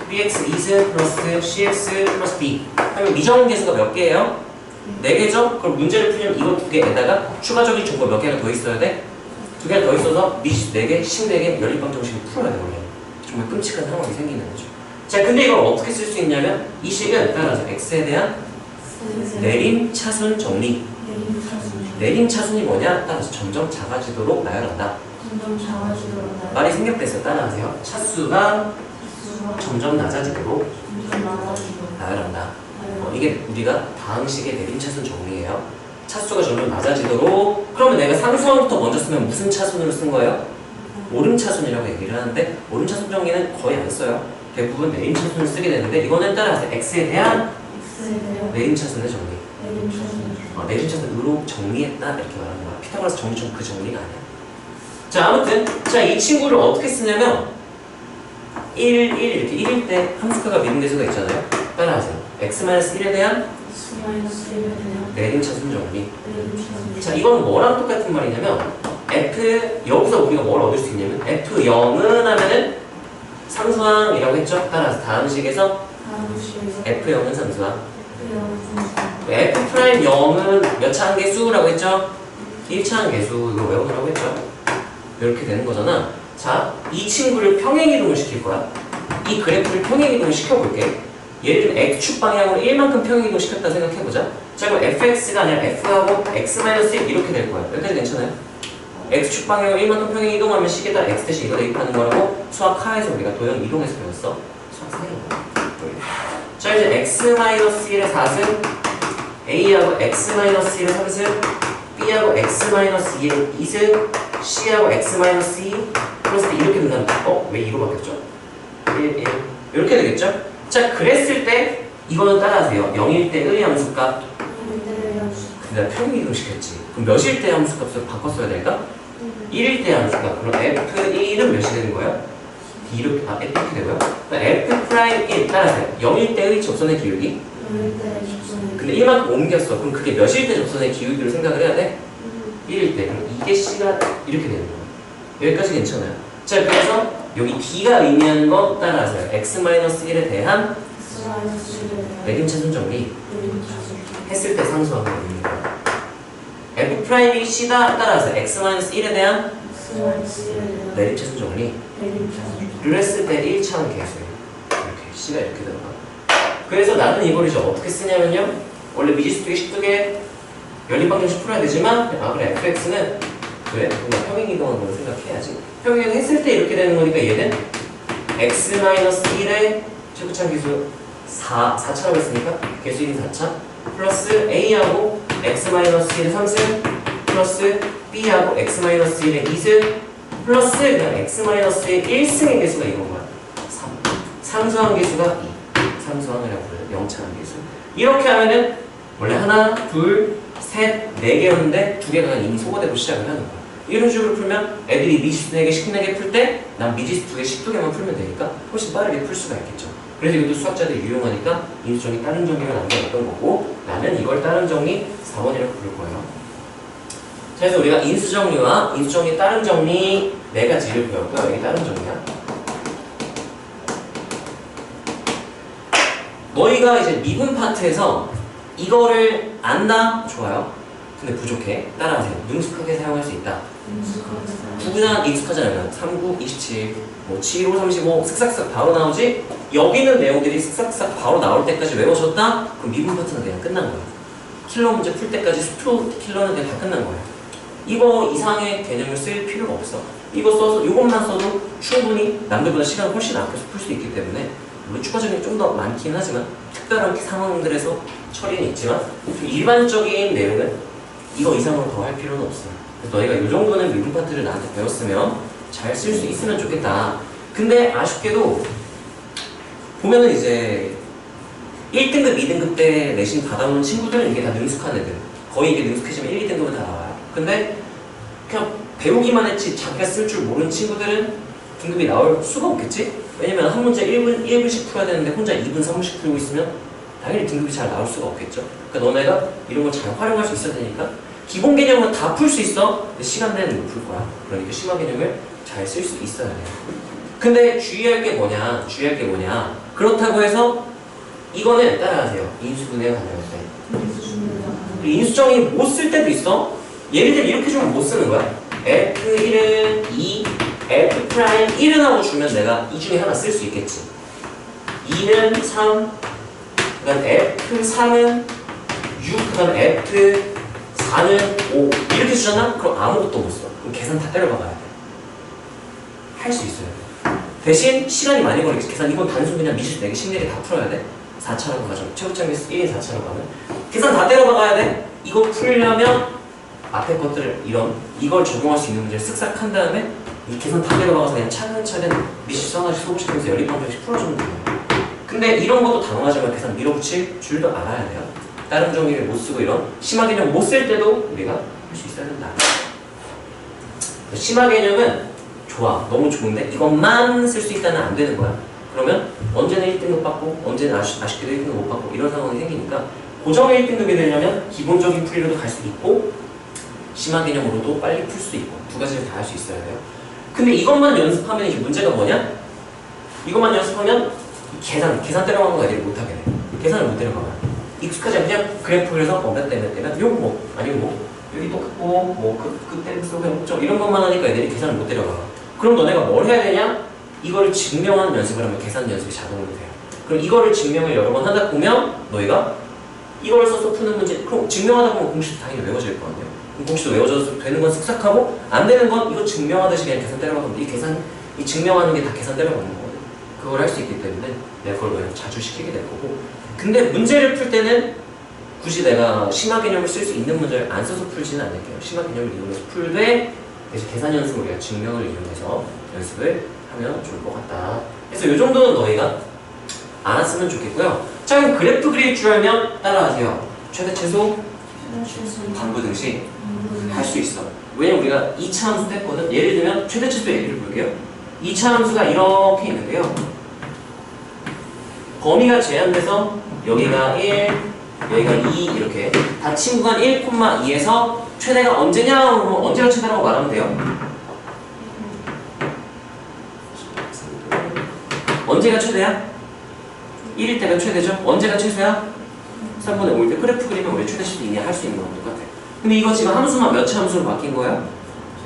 bx 2승 플러스 cx 플러스 d 하면 미정계수가 몇 개예요? 4개죠? 그럼 문제를 풀려면 이거 2개에다가 추가적인 정보 몇 개가 더 있어야 돼? 2개가 더 있어서 미지수 4개, 식 4개, 연립방정식을 풀어야 돼. 원래 정말 끔찍한 상황이 생기는 거죠. 자, 근데 이걸 어떻게 쓸 수 있냐면 이 식은 따라서 x에 대한 내림차순 정리. 내림차순이 뭐냐? 따라서 점점 작아지도록 나열한다. 말이 생략됐어요. 따라하세요. 차수가 점점 낮아지도록 나열한다. 이게 우리가 다항식의 내림차순 정리예요. 차수가 점점 낮아지도록. 그러면 내가 상수항부터 먼저 쓰면 무슨 차순으로 쓴 거예요? 오름차순이라고 얘기를 하는데 오름차순 정리는 거의 안 써요. 대부분 내림차순을 쓰게 되는데 이거는 따라서 x에 대한 내림차순의 정리. 내림차순으로 정리했다 이렇게 말하는 거야. 피타고라스 정리점 그 정리가 아니야. 자, 아무튼 자, 이 친구를 어떻게 쓰냐면 1, 1 이렇게 1일 때 함수가가 미분계수가 있잖아요. 따라하세요. x-1에 대한 내림차순 정리. 자, 이건 뭐랑 똑같은 말이냐면 F, 여기서 우리가 뭘 얻을 수 있냐면 F0은 하면은 상수항이라고 했죠? 따라서 다음 식에서 F0은 상수항, F'0은 몇 차 한계수라고 했죠? 1차 한계수. 이거 외우라고 했죠? 이렇게 되는 거잖아. 자, 이 친구를 평행이동을 시킬 거야. 이 그래프를 평행이동을 시켜볼게. 예를 들면 X축 방향으로 1만큼 평행이동 시켰다 생각해보자. 자, 그럼 fx가 아니라 f하고 x-1 이렇게 될 거야. 여기까지 괜찮아요? X축 방향으로 1만큼 평행이동하면 식에 따라 x 대신 이거 대입하는 거라고 수학 하에서 우리가 도형 이동에서 배웠어. 수학 상이야. 자, 이제 x-1의 4승, a하고 x-1의 3승, b하고 x-2의 2승, c하고 x-2 플러스 이렇게 된다면 왜 2로 바뀌었죠? 1, 1 이렇게 되겠죠? 자, 그랬을 때 이거는 따라하세요. 0일 때 의 함수값, 내가 평행이동 시켰지. 그럼 몇일 때 함수값을 바꿨어야 될까? 1일 때 함수값. 그럼 f1은 몇이 되는 거예요? 이렇게, 이렇게 되고요. f'1 따라하세요. 0일 때의 접선의 기울기. 근데 1만큼 옮겼어. 그럼 그게 몇일 때 접선의 기울기로 생각을 해야 돼? 1일 때. 그럼 이게 C가 이렇게 되는 거예요. 여기까지 괜찮아요. 자, 그래서 여기 D가 의미하는 거 따라하세요. x-1에 대한 내림차순 정리 했을 때 상수항을 의미하는 거예요. F'이 C다 따라서 x-1에 대한 내림차순 정리를 했을 때 1차원 계수예요. 이렇게 C가 이렇게 들어가. 그래서 나는 이걸 이제 어떻게 쓰냐면요. 원래 미지수두개 식두개 연립방정식 풀어야 되지만 그래 fx는 그래 뭔가 평행이동한 걸로 생각해야지. 평행이동 했을 때 이렇게 되는 거니까 얘는 x-1의 최고차원 계수 4차라고 했으니까 계수 1이 4차 플러스 a하고 x-1의 3승 플러스 b하고 x-1의 2승 플러스 그냥 x-의 1승의 개수가 이건 거야. 3. 상수항 개수가 2. 상수항이라고 불러요. 0차 함계수. 이렇게 하면은 원래 하나, 둘, 셋, 네 개였는데 두 개가 이미 소거되고 시작을 하는 거야. 이런 식으로 풀면 애들이 미지수 4개, 14개 풀 때 난 미지수 2개, 12개만 풀면 되니까 훨씬 빠르게 풀 수가 있겠죠. 그래서 이것도 수학자들이 유용하니까 인수정리 다른 정리가 남겨놨던 거고 나는 이걸 다른 정리 4번이라고 부를 거예요. 자, 그래서 우리가 인수정리와 인수정리 다른 정리 4가지를 배웠고요. 여기 다른 정리야. 너희가 이제 미분 파트에서 이거를 안다? 좋아요. 근데 부족해. 따라하세요. 능숙하게 사용할 수 있다. 9구는 익숙하잖아요. 3, 9, 27, 뭐 7, 5, 35 슥싹슥 바로 나오지? 여기 있는 내용들이 슥싹슥 바로 나올 때까지 외워졌다? 그럼 미분 파트는 그냥 끝난 거야. 킬러 문제 풀 때까지 수투 킬러는 그냥 다 끝난 거야. 이거 이상의 개념을 쓸 필요가 없어. 이거 써서 이것만 써도 충분히 남들보다 시간을 훨씬 아껴서 풀 수 있기 때문에 물론 추가적인 좀 더 많긴 하지만 특별한 상황들에서 처리는 있지만 일반적인 내용은 이거 이상으로 더 할 필요는 없어요. 그래서 너희가 이 정도는 미분 파트를 나한테 배웠으면 잘 쓸 수 있으면 좋겠다. 근데 아쉽게도 보면은 이제 1등급, 2등급 때 내신 받아오는 친구들은 이게 다 능숙한 애들. 거의 이게 능숙해지면 1, 2등급은 다 나와요. 근데 그냥 배우기만 했지 자기가 쓸 줄 모르는 친구들은 등급이 나올 수가 없겠지? 왜냐면 한 문제 1분씩 풀어야 되는데 혼자 2분, 3분씩 풀고 있으면 당연히 등급이 잘 나올 수가 없겠죠? 그러니까 너네가 이런 걸 잘 활용할 수 있어야 되니까 기본 개념은 다 풀 수 있어. 근데 시간 내는 못 풀 거야. 그러니까 심화 개념을 잘 쓸 수 있어야 돼요. 근데 주의할 게 뭐냐? 주의할 게 뭐냐? 그렇다고 해서 이거는 따라가세요. 인수분해가 가능할 때. 인수정의 못 쓸 때도 있어. 예를 들면 이렇게 주면 못 쓰는 거야. F1은 2, F'1은 하고 주면 내가 이 중에 하나 쓸 수 있겠지. 2는 3, 그 다음 F3은 6, 그 다음 F4는 5 이렇게 주잖아? 그럼 아무것도 못 써. 그럼 계산 다 때려박아야 돼. 할 수 있어요. 대신 시간이 많이 걸리겠지. 계산 이건 단순 그냥 미실 4개, 14개 다 풀어야 돼. 4차라고 가죠. 최고점 계수 1인 4차라고 하면 계산 다 때려박아야 돼. 이거 풀려면 앞에 것들을 이걸 적용할 수 있는 문제를 쓱싹 한 다음에 이 계산 다 때려박아서 그냥 차근차근 미실 하나씩 소급시키면서 연립방정식 풀어주면 돼요. 근데 이런 것도 당황하지만 계산 밀어붙일 줄도 알아야 돼요. 다른 정의를 못 쓰고 이런 심화 개념 못 쓸 때도 우리가 할 수 있어야 된다. 심화 개념은 좋아. 너무 좋은데 이것만 쓸 수 있다는 안 되는 거야. 그러면 언제는 1등급 받고 언제는 아쉽게도 1등급 못 받고 이런 상황이 생기니까 고정의 1등급이 되려면 기본적인 풀이로도 갈 수 있고 심화 개념으로도 빨리 풀 수 있고 두 가지를 다 할 수 있어야 돼요. 근데 이것만 연습하면 이게 문제가 뭐냐? 이것만 연습하면 계산 때려가는 거 애들이 못하게 돼. 계산을 못 때려가면 익숙하지 않고 그냥 그래프 그래서 몇 대 몇 대면 요거 뭐 아니면 뭐 여기 똑같고 뭐 그때 그냥 좀 이런 것만 하니까 애들이 계산을 못 때려가. 그럼 너네가 뭘 해야 되냐? 이거를 증명하는 연습을 하면 계산 연습이 자동으로 돼요. 그럼 이거를 증명을 여러 번 하다 보면 너희가 이걸 써서 푸는 문제, 그럼 증명하다 보면 공식도 당연히 외워질 거 아니에요. 공식도 외워져서 되는 건 쓱싹하고 안 되는 건 이거 증명하듯이 그냥 계산 때려가면 이 증명하는 게 다 계산 때려가는 거거든. 그걸 할 수 있기 때문에 내가 그걸 그냥 자주 시키게 될 거고. 근데 문제를 풀 때는 굳이 내가 심화 개념을 쓸 수 있는 문제를 안 써서 풀지는 않을게요. 심화 개념을 이용해서 풀되 대신 계산 연습을 우리가 증명을 이용해서 연습을 하면 좋을 것 같다. 그래서 이 정도는 너희가 알았으면 좋겠고요. 자, 그럼 그래프 그릴 줄 알면 따라하세요. 최대 최소 반부 등식 할 수 있어. 왜냐면 우리가 2차 함수 했거든. 예를 들면 최대 최소 얘기를 볼게요. 2차 함수가 이렇게 있는데요. 범위가 제한돼서 여기가 1, 여기가 2 이렇게 닫힌 구간 1,2에서 최대가 언제냐? 언제가 최대라고 말하면 돼요. 언제가 최대야? 1일 때가 최대죠? 언제가 최소야? 3분의 5일 때 그래프 그리면 우리 최대 시도 이미 할 수 있는 거랑 똑같아. 근데 이거 지금 함수만 몇 차 함수로 바뀐 거예요?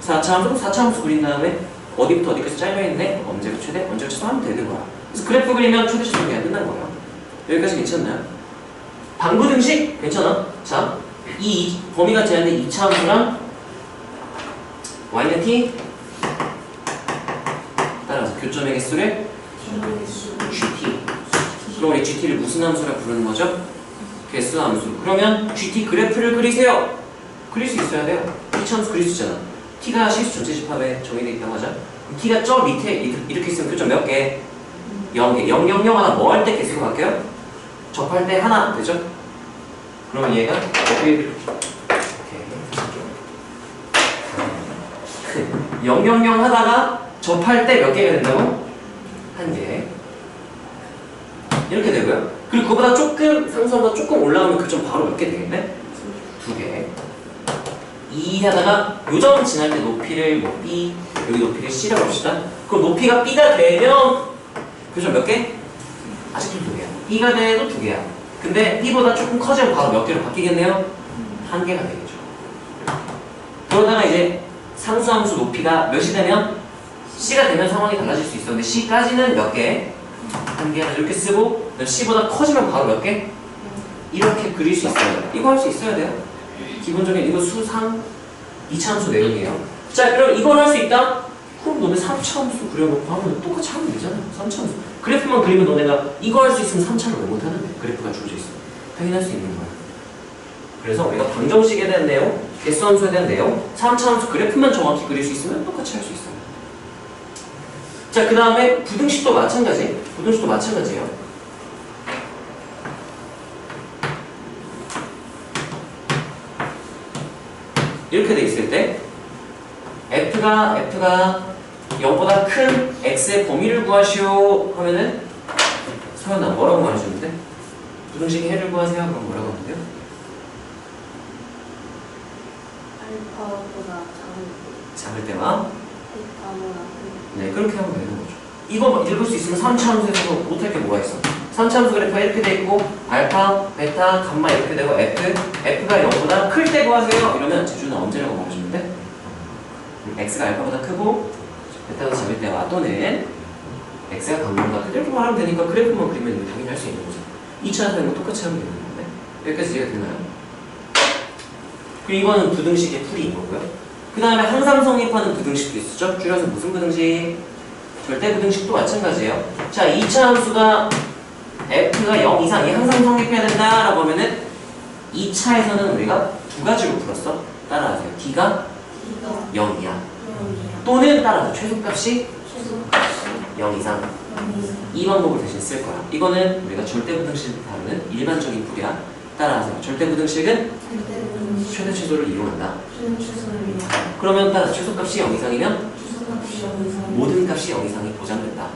4차 함수? 4차 함수 그린 다음에 어디부터 어디까지 짧아있네? 언제가 최대? 언제가 최소 하면 되는 거야. 그래서 그래프 그리면 최대 시도 그냥 끝난 거예요. 여기까지 괜찮나요? 방부 등식? 괜찮아? 자, 이 범위가 제한된 2차 함수랑 y는 t 따라서 교점의 개수를 gt. 그럼 우리 gt를 무슨 함수라 부르는 거죠? 개수 함수. 그러면 gt 그래프를 그리세요. 그릴 수 있어야 돼요. 2차 함수 그릴 수 있잖아. t가 실수 전체 집합에 정의되어 있다고 하자. 그럼 t가 저 밑에 이렇게 있으면 교점 몇 개? 0개. 0, 0, 0 하나 뭐 할 때 개수가 바뀌어요? 접할 때 하나 되죠? 그러면 얘가 어떻게 0, 0, 0 하다가 접할 때 몇 개가 된다고? 한 개. 이렇게 되고요. 그리고 그거보다 조금 상수보다 조금 올라가면 그 점 바로 몇 개 되겠네? 2개. 2 하다가 요점 지날 때 높이를 뭐 B, 여기 높이를 C라고 합시다. 그럼 높이가 B가 되면 그 점 몇 개? 아직도 2개야. B가 돼도 2개야. 근데 B보다 조금 커지면 바로 몇 개로 바뀌겠네요? 1개가 되겠죠. 그러다가 이제 상수함수 높이가 몇이 되면 C가 되면 상황이 달라질 수 있어. 근데 C까지는 몇 개? 1개 이렇게 쓰고 C보다 커지면 바로 몇 개? 이렇게 그릴 수 있어요. 이거 할 수 있어야 돼요. 기본적인 이거 수상 2차 함수 내용이에요. 자, 그럼 이걸 할 수 있다? 그럼 너네 3차 함수 그려놓고 하면 똑같이 하면 되잖아. 3차 함수. 그래프만 그리면 너네가 이거 할 수 있으면 3차를 왜 못하는데? 그래프가 주어져 있어. 당연히 할 수 있는 거야. 그래서 우리가 방정식에 대한 내용, 개수 함수에 대한 내용, 3차 함수 그래프만 정확히 그릴 수 있으면 똑같이 할 수 있어요. 자, 그 다음에 부등식도 마찬가지. 부등식도 마찬가지예요. 이렇게 돼 있을 때 F가 0보다 큰 X의 범위를 구하시오 하면은 서연아 뭐라고 말해주는데? 부등식의 해를 구하세요. 그럼 뭐라고 하는데요? 알파보다 작을 때와 베타보다 네, 그렇게 하면 되는 거죠. 이거 읽을 수 있으면 3차 함수에서 못할 게 뭐가 있어? 3차 함수 그래프가 이렇게 돼 있고 알파, 베타, 감마 이렇게 되고 F가 0보다 클 때 구하세요. 이러면 제주는 언제라고 말해주는데? X가 알파보다 크고 베타가 작을 때와 또는 X가 감마보다 클 때 이렇게 말하면 되니까 그래프만 그리면 당연히 할 수 있는 거죠. 2차 되는 거 똑같이 하면 되는 건데 여기까지 이해가 되나요? 그리고 이거는 부등식의 풀이인 거고요. 그 다음에 항상 성립하는 부등식도 있었죠? 줄여서 무슨 부등식? 절대 부등식도 마찬가지예요. 자, 2차 함수가 F가 0 이상이 항상 성립해야 된다 라고 하면은 2차에서는 우리가 두 가지로 풀었어. 따라하세요. D가 0이야. 또는 따라서 최소값이 0 이상. 이 방법을 대신 쓸 거야. 이거는 우리가 절대 부등식을 다루는 일반적인 풀이야. 따라하세요. 절대 부등식은 최대 최소를 이용한다. 그러면 따라서 최소값이 0 이상이면 모든 값이 0 이상이 보장된다.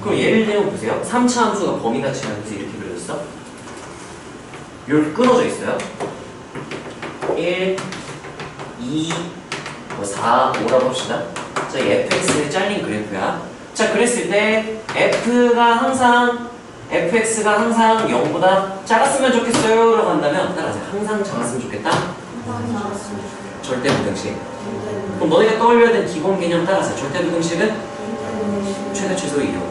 그럼 예를 들면 보세요. 3차 함수가 범위가 제한돼서 이렇게 그려졌어. 이렇게 끊어져 있어요. 1, 2, 4, 5라고 합시다. 자, 이 fx에 잘린 그래프야. 자, 그랬을 때 fx가 항상 0보다 작았으면 좋겠어요 라고 한다면 따라하세요. 항상 작았으면 좋겠다. 절대 부등식. 그럼 너희가 떠올려야 되는 기본 개념 따라하세요. 절대 부등식은 최대 최소 이용.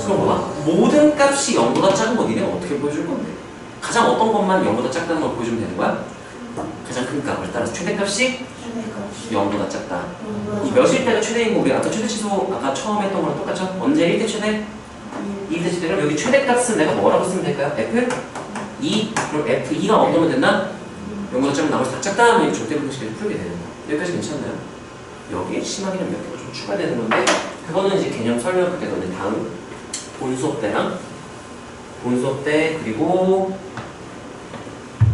그럼 뭐야? 모든 값이 0보다 작은 거 니네가 어떻게 보여줄 건데? 가장 어떤 것만 0보다 작다는 걸 보여주면 되는 거야? 가장 큰 값을 따라서 최대값이 0보다 작다. 이 몇일 때가 최대인 거 우리 아까 최대 치수 아까 처음 했던 거랑 똑같죠? 언제 1대 최대? 2대 최대. 그럼 여기 최대값은 내가 뭐라고 쓰면 될까요? F2. 그럼 F2가 어떠면 됐나? 0보다 작으면 나머지 다 작다 하면 절대 부등식을 풀게 되는 거야. 여기까지 괜찮나요? 여기에 심하게는 몇 개가 좀 추가되는 건데 그거는 이제 개념 설명할 때 너네 다음 본 수업 때 그리고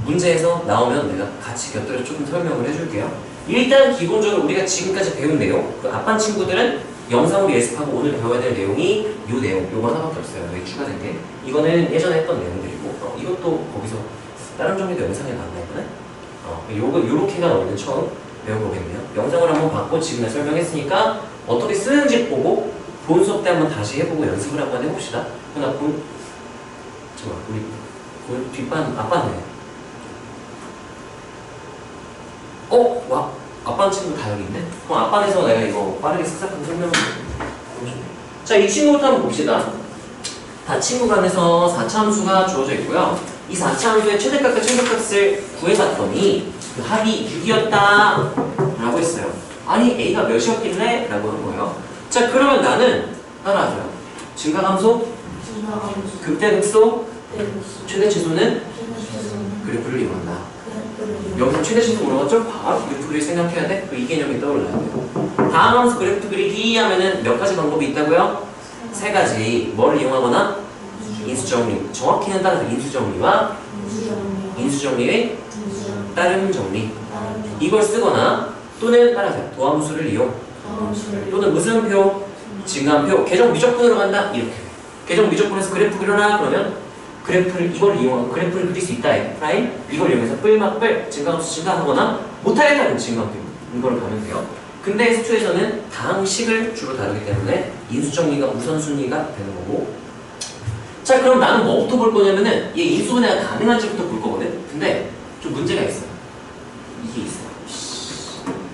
문제에서 나오면 내가 같이 곁들여 조금 설명을 해줄게요. 일단 기본적으로 우리가 지금까지 배운 내용, 그 앞반 친구들은 영상으로 예습하고 오늘 배워야 될 내용이 요 내용, 요거 하나밖에 없어요. 여기 추가된 게. 이거는 예전에 했던 내용들이고 이것도 거기서 다른 종류도 영상에 나왔나 이번에? 요렇게가 너희는 처음 배워보겠네요. 영상을 한번 봤고 지금 설명했으니까 어떻게 쓰는지 보고 본 수업 때 한번 다시 해보고 연습을 한번 해봅시다. 잠깐만 우리 뒷반 앞반네. 와 앞반 친구 다 여기 있네? 그럼 앞반에서 내가 이거 빠르게 쓱싹하고 설명을 해볼게요. 자, 이 친구부터 한번 봅시다. 다 친구 간에서 4차함수가 주어져 있고요. 이 4차함수의 최대값과 최소값을 구해봤더니 그 합이 6이었다 라고 했어요. 아니 A가 몇이었길래? 라고 한 거예요. 자, 그러면 나는 따라하세요. 증가함수, 극대극소, 최대 최소는 그래프를 이용한다. 여기서 최대 최소 물어봤죠? 바로 그래프 그릴 생각해야 돼? 이 개념이 떠올라야 돼요. 다음 함수 그래프 그리기 하면은 몇 가지 방법이 있다고요? 3가지. 뭐를 이용하거나? 인수정리. 정확히는 따라서 인수정리와 인수정리의 따름 정리. 이걸 쓰거나 또는 따라서 도함수를 이용. 또는 무슨 표? 증가함표. 계정 미적분으로 간다? 이렇게. 계정 미적분에서 그래프 그려라? 그러면 그래프를 이걸 이용하고 그래프를 그릴 수 있다. F'라인 이걸 이용해서 뿔막뿔 증가함수 증가하거나 못하겠다는 증가함표 이걸 가면 돼요. 근데 수투에서는 다음 식을 주로 다루기 때문에 인수정리가 우선순위가 되는 거고. 자, 그럼 나는 뭐부터 볼 거냐면은 얘 인수분해가 가능한지부터 볼 거거든. 근데 좀 문제가 있어요. 이게 있어요.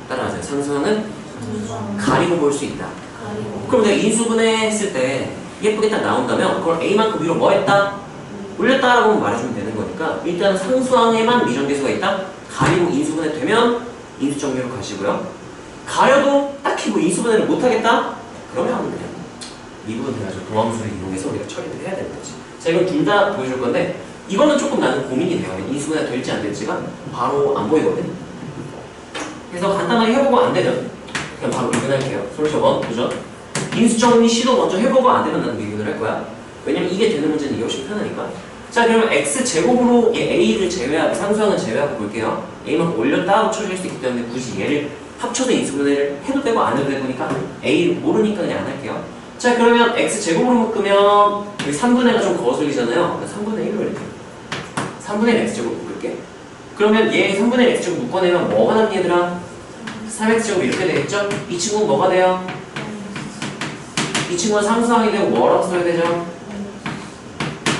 따라하세요. 상수항은 가리고 볼 수 있다. 그럼 내가 인수분해 했을 때 예쁘게 딱 나온다면 그걸 A만큼 위로 뭐 했다? 올렸다라고 말해주면 되는 거니까 일단 상수항에만 미정계수가 있다? 가리고 인수분해 되면 인수정리로 가시고요. 가려도 딱히 뭐 인수분해를 못하겠다? 그러면 그냥 미분 해가지고 도함수를 이용해서 우리가 처리를 해야 되는 거지. 자, 이건 둘 다 보여줄 건데 이거는 조금 나는 고민이 돼요. 인수분해가 될지 안 될지가 바로 안 보이거든. 그래서 간단하게 해보고 안 되면 그냥 바로 미분할게요. 솔루션 1 도전. 인수정리 시도 먼저 해보고 안 되면 나는 미분을 할 거야. 왜냐면 이게 되는 문제는 이게 훨씬 편하니까. 자, 그러면 x제곱으로 A를 제외하고 상수항은 제외하고 볼게요. A만큼 올렸다 합쳐질 수 있기 때문에 굳이 얘를 합쳐서 인수분해를 해도 되고 안 해도 되니까 A를 모르니까 그냥 안 할게요. 자, 그러면 x제곱으로 묶으면 여기 3분의 1가 좀 거슬리잖아요. 3분의 1로 이렇게 3분의 1 x제곱 묶을게. 그러면 얘 3분의 1 x제곱 묶어내면 뭐가 남니 얘들아? 3x제곱 이렇게 되겠죠? 이 친구는 뭐가 돼요? 이 친구는 상수항이 되고 뭐라고 써야 되죠?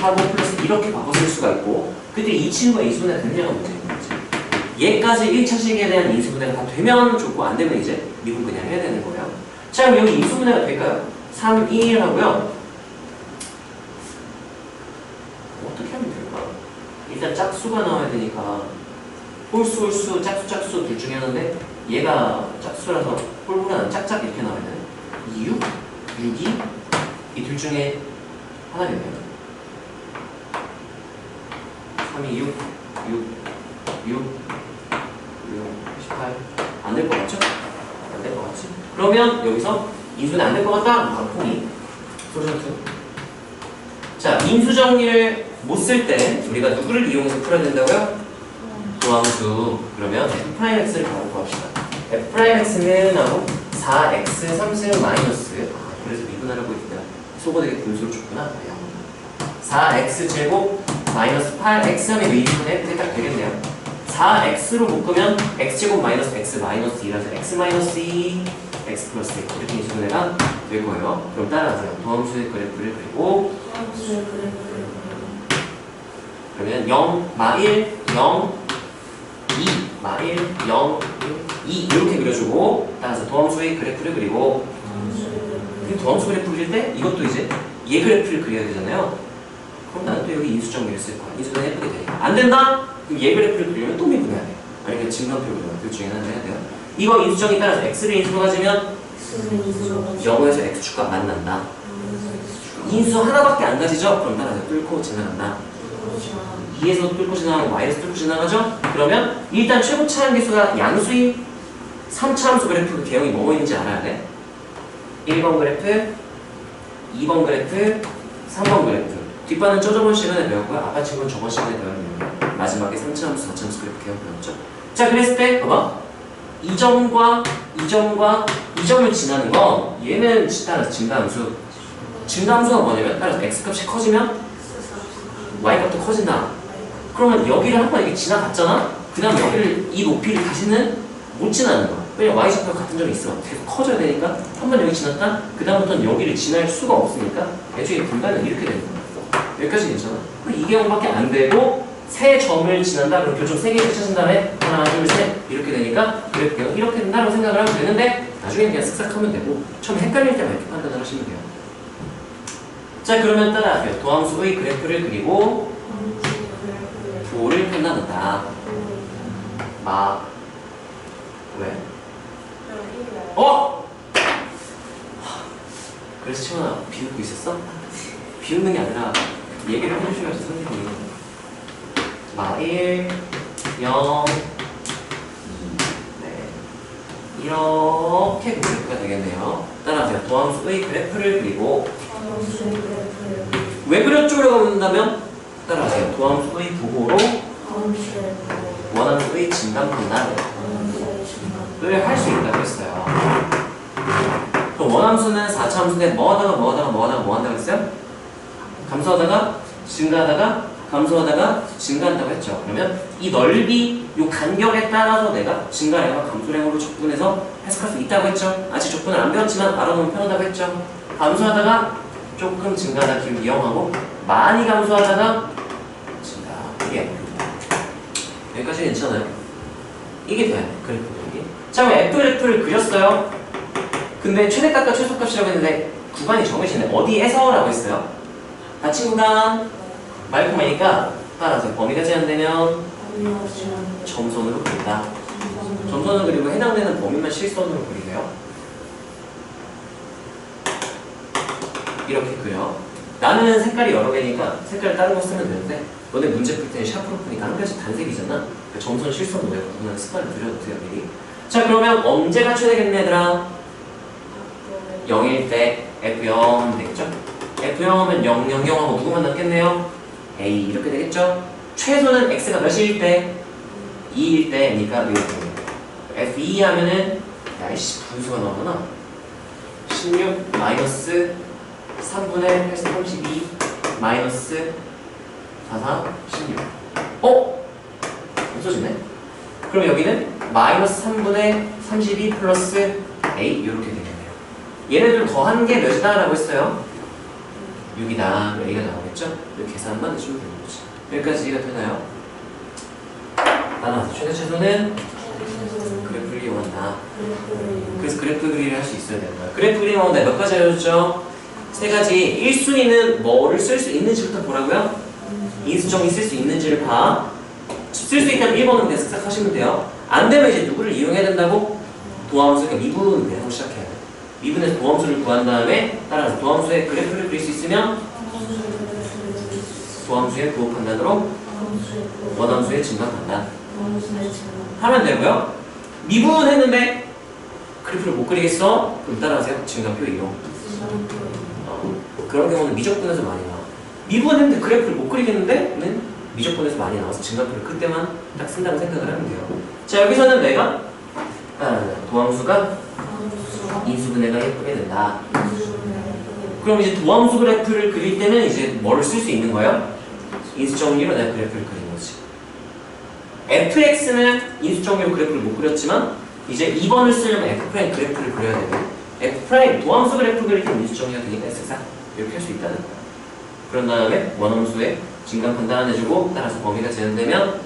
4분 플러스 이렇게 바꿔 쓸 수가 있고 근데 이 친구가 인수분해가 되느냐가 문제인 거지. 얘까지 1차식에 대한 인수분해가 다 되면 좋고 안 되면 이제 미분 그냥 해야 되는 거예요. 자, 그럼 여기 인수분해가 될까요? 3, 1 하고요. 어떻게 하면 될까? 일단 짝수가 나와야 되니까 홀수, 홀수, 짝수, 짝수 둘 중에 하나인데 얘가 짝수라서 홀보다는 짝짝 이렇게 나와야 되네. 6, 6이 이 둘 중에 하나겠네요. 3이 6, 6, 6, 18 안 될 것 같죠? 안 될 것 같지? 그러면 여기서 인수분해 안 될 것 같다? 바로 포기. 솔루션 2. 자, 인수정리를 못 쓸 때 우리가 누구를 이용해서 풀어야 된다고요? 도함수. 그러면 F'X를 바로 구합시다. F'X는 하고 4X 3승 마이너스 그래서 미분하라고 했다. 속어 되게 분수를 줬구나. 4X 제곱 마이너스 8x 하면 2분의 F가 딱 되겠네요. 4x로 묶으면 x제곱 마이너스 x 마이너스 2라서 x 마이너스 2 x 플러스 1 이렇게 인수분해가 될 거예요. 그럼 따라하세요. 도함수의 그래프를 그리고 그러면 0, 마1, 0, 2, 마1, 0, 2 이렇게 그려주고 따라서 도함수의 그래프를 그리고 도함수 그래프 그릴 때 이것도 이제 얘 그래프를 그려야 되잖아요. 그럼 나는 또 여기 인수정리를 쓸 거야. 인수분해 예쁘게 되니까. 안 된다? 그럼 얘 그래프를 그리면 또 미분해야 돼. 아니면 증간표를 그려야 둘 중에 하나를 해야 돼요. 이거 인수정리 따라서 x를 인수로 가지면 0에서 x축과 만난다. 인수 하나밖에 안 가지죠? 그럼 따라서 뚫고 지나간다. 2에서 뚫고 지나가고 마이너스 뚫고 지나가죠? 그러면 일단 최고 차항계수가 양수인 3차함수 그래프 그 개형이 뭐뭐 있는지 알아야 돼. 1번 그래프, 2번 그래프, 3번 그래프. 뒷반은 저번 시간에 배웠고요. 앞반 친구는 저번 시간에 배웠는데 마지막에 3차함수, 4차함수 그래프 개형 배웠죠. 자, 그랬을 때 봐봐. 이 점과 이 점을 지나는 건 얘는 따라서 증가함수. 증가함수가 뭐냐면 따라서 x값이 커지면 y값도 커진다. 그러면 여기를 한번 이렇게 지나갔잖아? 그 다음 여기를 이 높이를 다시는 못 지나는 거야. 왜냐면 y좌표가 같은 점이 있으면 계속 커져야 되니까 한 번 여기 지났다? 그 다음부터는 여기를 지날 수가 없으니까 애초에 불가능 이렇게 되는 거야. 여기까지 괜찮아? 이 개형밖에 안 되고 세 점을 지난다? 그럼 교점 3개를 찾은 다음에 하나, 둘, 셋 이렇게 되니까 이렇게 된다고 생각을 하면 되는데 나중에 그냥 쓱싹 하면 되고 처음에 헷갈릴 때만 이렇게 판단을 하시면 돼요. 자, 그러면 따라하세요. 도함수의 그래프를 그리고 도를 판단한다. 왜? 그래서 치원아 비웃고 있었어? 비웃는 게 아니라 얘기를 해주셔야지 선생님이. 1, 0, 2 네. 이렇게 그래프가 되겠네요. 따라하세요. 도함수의 그래프를 그리고 왜 그렸죠? 라고 묻는다면 따라하세요. 도함수의 부호로 원함수의 진단 판단을 할 수 있다고 했어요. 그럼 원함수는 4차함수인데 뭐 한다고 했어요? 감소하다가 증가하다가 감소하다가 증가한다고 했죠. 그러면 이 넓이, 이 간격에 따라서 내가 증가량과 감소량으로 적분해서 해석할 수 있다고 했죠. 아직 적분을 안 배웠지만 알아놓으면 편하다고 했죠. 감소하다가 조금 증가하다 기울기 이용하고 많이 감소하다가 증가. 이게 여기까지 괜찮아요? 이게 돼야 돼. 그래프 그리기. 자, 그럼 F 그래프를 그렸어요. 근데 최대값과 최소값이라고 했는데 구간이 정해지네. 어디에서라고 했어요? 닫힌 구간 말콤하니까 따라서 범위가 제한되면 점선으로 그린다. 점선을 그리고 해당되는 범위만 실선으로 그리세요. 이렇게 그려. 나는 색깔이 여러 개니까 색깔을 다른 거 쓰면 되는데 너네 문제 풀 때는 샤프로 푸니까 한 가지 단색이잖아. 그러니까 점선 실선으로 구분하는 습관을 들여두세요 미리. 자, 그러면 언제가 최대겠네 얘들아? 0일 때 F0 되겠죠? F0 하면 0, 0, 0 하고 누구만 남겠네요? A 이렇게 되겠죠? 최소는 X가 몇일 때? 2일 때니까 이렇게 F2 하면은 야이씨 분수가 나오구나. 16 마이너스 3분의 8, 32 마이너스 44, 16 없어지네? 그럼 여기는 마이너스 3분의 32 플러스 A 이렇게 되겠네요. 얘네들 더한 게 몇이다 라고 했어요? 6이다. A가 나오겠죠? 이렇게 계산만 해주면 되는 거지. 여기까지 이해가 되나요? 따라서 최대 최소는 그래프를 이용한다. 그래서 그래프 그리기를 할 수 있어야 되는 거야. 그래프 그리기 나온다. 몇 가지 알려줬죠? 세 가지. 1순위는 뭐를 쓸 수 있는지부터 보라고요? 인수정리 쓸 수 있는지를 봐. 쓸 수 있다면 1번은 그냥 쓱싹 하시면 돼요. 안 되면 이제 누구를 이용해야 된다고? 도함수, 그러니까 미분 하고 시작해야 돼. 미분에서 도함수를 구한 다음에 따라서 도함수의 그래프를 그릴 수 있으면 도함수의 부호 판단으로 원함수의 증가 판단 하면 되고요. 미분했는데 그래프를 못 그리겠어? 그럼 따라하세요. 증가표 이용. 그런 경우는 미적분에서 많이 나와. 미분했는데 그래프를 못 그리겠는데? 는 미적분에서 많이 나와서 증가표를 그때만 딱 쓴다고 생각을 하면 돼요. 자, 여기서는 내가 도함수가 인수분해가 예쁘게 된다. 그럼 이제 도함수 그래프를 그릴 때는 이제 뭐를 쓸 수 있는 거예요? 인수 정리로 내가 그래프를 그린 거지. fx는 인수 정리로 그래프를 못 그렸지만 이제 2번을 쓰려면 f' 그래프를 그려야 되고 f' 도함수 그래프 그릴 때 인수 정리가 되니까 S사 이렇게 할 수 있다는 거야. 그런 다음에 원함수의 진간 판단해주고 따라서 범위가 제한되면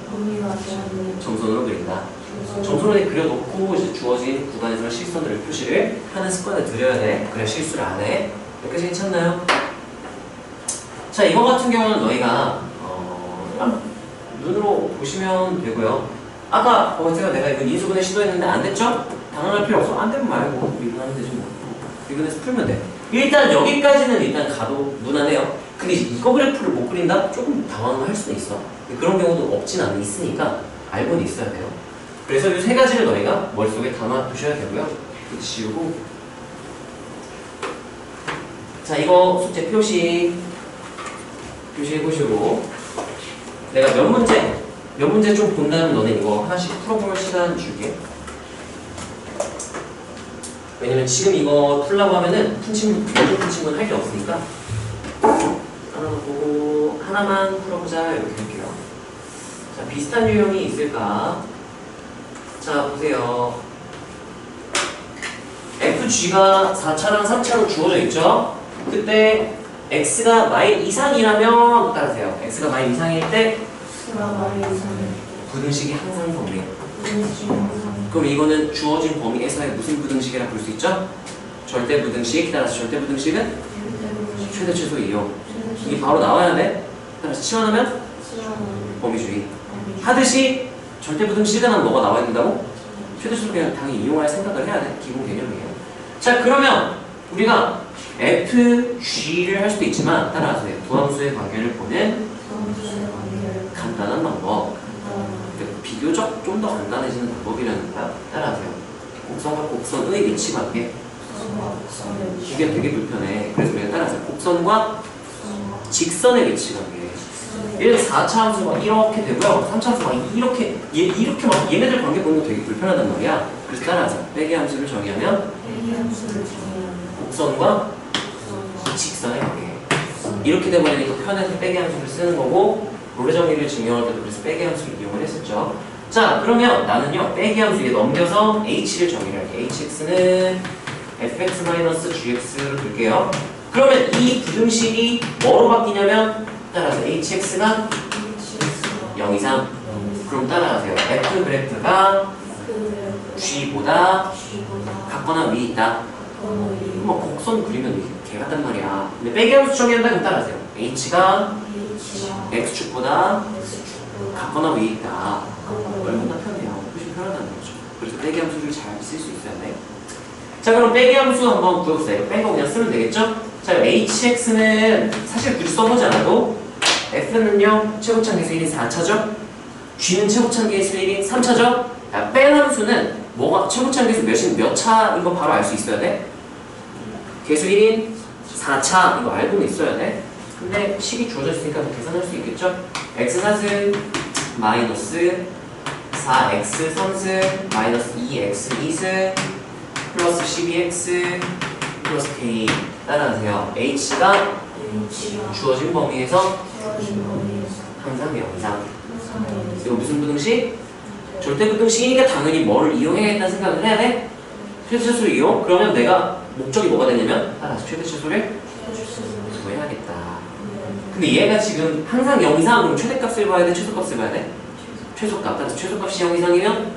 점선으로 그린다. 점선으로 그려놓고 이제 주어진 구간에서 실선을 표시를 하는 습관을 들여야 돼. 그래야 실수를 안 해. 여기까지 괜찮나요? 자, 이거 같은 경우는 너희가 눈으로 보시면 되고요. 아까 내가 이거 인수분해 시도했는데 안 됐죠? 당황할 필요 없어. 안 되면 말고 미분하면 되지 뭐. 미분해서 풀면 돼. 일단 여기까지는 일단 가도 무난해요. 근데 이거 그래프를 못 그린다? 조금 당황할 수는 있어. 그런 경우도 없진 않아 있으니까 알고는 있어야 돼요. 그래서 이 세 가지를 너희가 머릿속에 담아 두셔야 되고요. 이렇게 지우고. 자, 이거 숙제 표시해보시고 내가 몇 문제 좀 본다면 너네 이거 하나씩 풀어보는 시간 줄게. 왜냐면 지금 이거 풀라고 하면은 먼저 푼친구는 할 게 없으니까 하나만 보고 하나만 풀어보자 이렇게 할게요. 자, 비슷한 유형이 있을까? 자, 보세요. FG가 4차랑 3차로 주어져 있죠? 그때 X가 마일 이상이라면 따라하세요. X가 마일 이상일 때 부등식이 항상 범위예요. 그럼 이거는 주어진 범위에서의 무슨 부등식이라 볼 수 있죠? 절대 부등식. 따라서 절대 부등식은 최대 최소 이용. 이게 바로 나와야 돼. 따라서 치환하면 범위주의. 하듯이 절대 부등식은 한 뭐가 나와야 된다고? 최대 최소 그냥 당연히 이용할 생각을 해야 돼. 기본 개념이에요. 자, 그러면 우리가 FG를 할 수도 있지만 따라하세요. 도함수의 관계를 보는 간단한 방법. 비교적 좀 더 간단해지는 방법이라는 거야. 따라하세요. 곡선과 곡선의 위치 관계. 이게 되게 불편해. 그래서 우리가 따라하세요. 곡선과 직선의 위치 관계. 예를 들어 4차 함수가 이렇게 되고요. 3차 함수가 이렇게 막 얘네들 관계 보는 거 되게 불편하단 말이야. 그래서 따라하세요. 빼기 함수를 정의하면 곡선과 직선의 관계. 이렇게 돼버리니까 편해서 빼기 함수를 쓰는 거고 롤의 정의를 증명할 때도 그래서 빼기 함수를 이용을 했었죠. 자, 그러면 나는요 빼기 함수 위에 넘겨서 h를 정의를 할게요. hx는 fx-gx로 둘게요. 그러면 이 부등식이 뭐로 바뀌냐면 따라서 hx가 0 이상. 그럼 따라하세요. f 그래프가 g보다 같거나 위에 있다. 뭐 곡선 그리면 이게 개 같단 말이야. 근데 빼기 함수 정의한다 그럼 따라하세요. h가 x축보다 같거나 위에 있다. 얼마나 편해요. 훨씬 편하다는 거죠. 그래서 빼기 함수를 잘 쓸 수 있어야 돼. 자, 그럼 빼기 함수 한번 구해보세요. 뺀 거 그냥 쓰면 되겠죠? 자, hx는 사실 굳이 써보지 않아도 f는요 최고차항 계수 1인 4차죠? g는 최고차항 계수 1인 3차죠? 야, 뺀 함수는 뭐가 최고차항 계수 몇 차인 거 바로 알 수 있어야 돼? 계수 1인 4차 이거 알고는 있어야 돼. 근데 식이 주어져 있으니까 계산할 수 있겠죠? x4승 마이너스 4x 3승 마이너스 2x 2승 플러스 12x 플러스 k. 따라하세요. h가 주어진 범위에서 항상 0 이상. 이거 무슨 부등식? 절대 부등식이니까 당연히 뭐를 이용해야겠다는 생각을 해야 돼? 최대 최소를 이용? 그러면 내가 목적이 뭐가 되냐면 따라서 최대 최소를 구해야겠다. 근데 얘가 지금 항상 0 이상 그럼 최대값을 봐야 돼? 최소값을 봐야 돼? 최소값. 따라서 최소값이 0 이상이면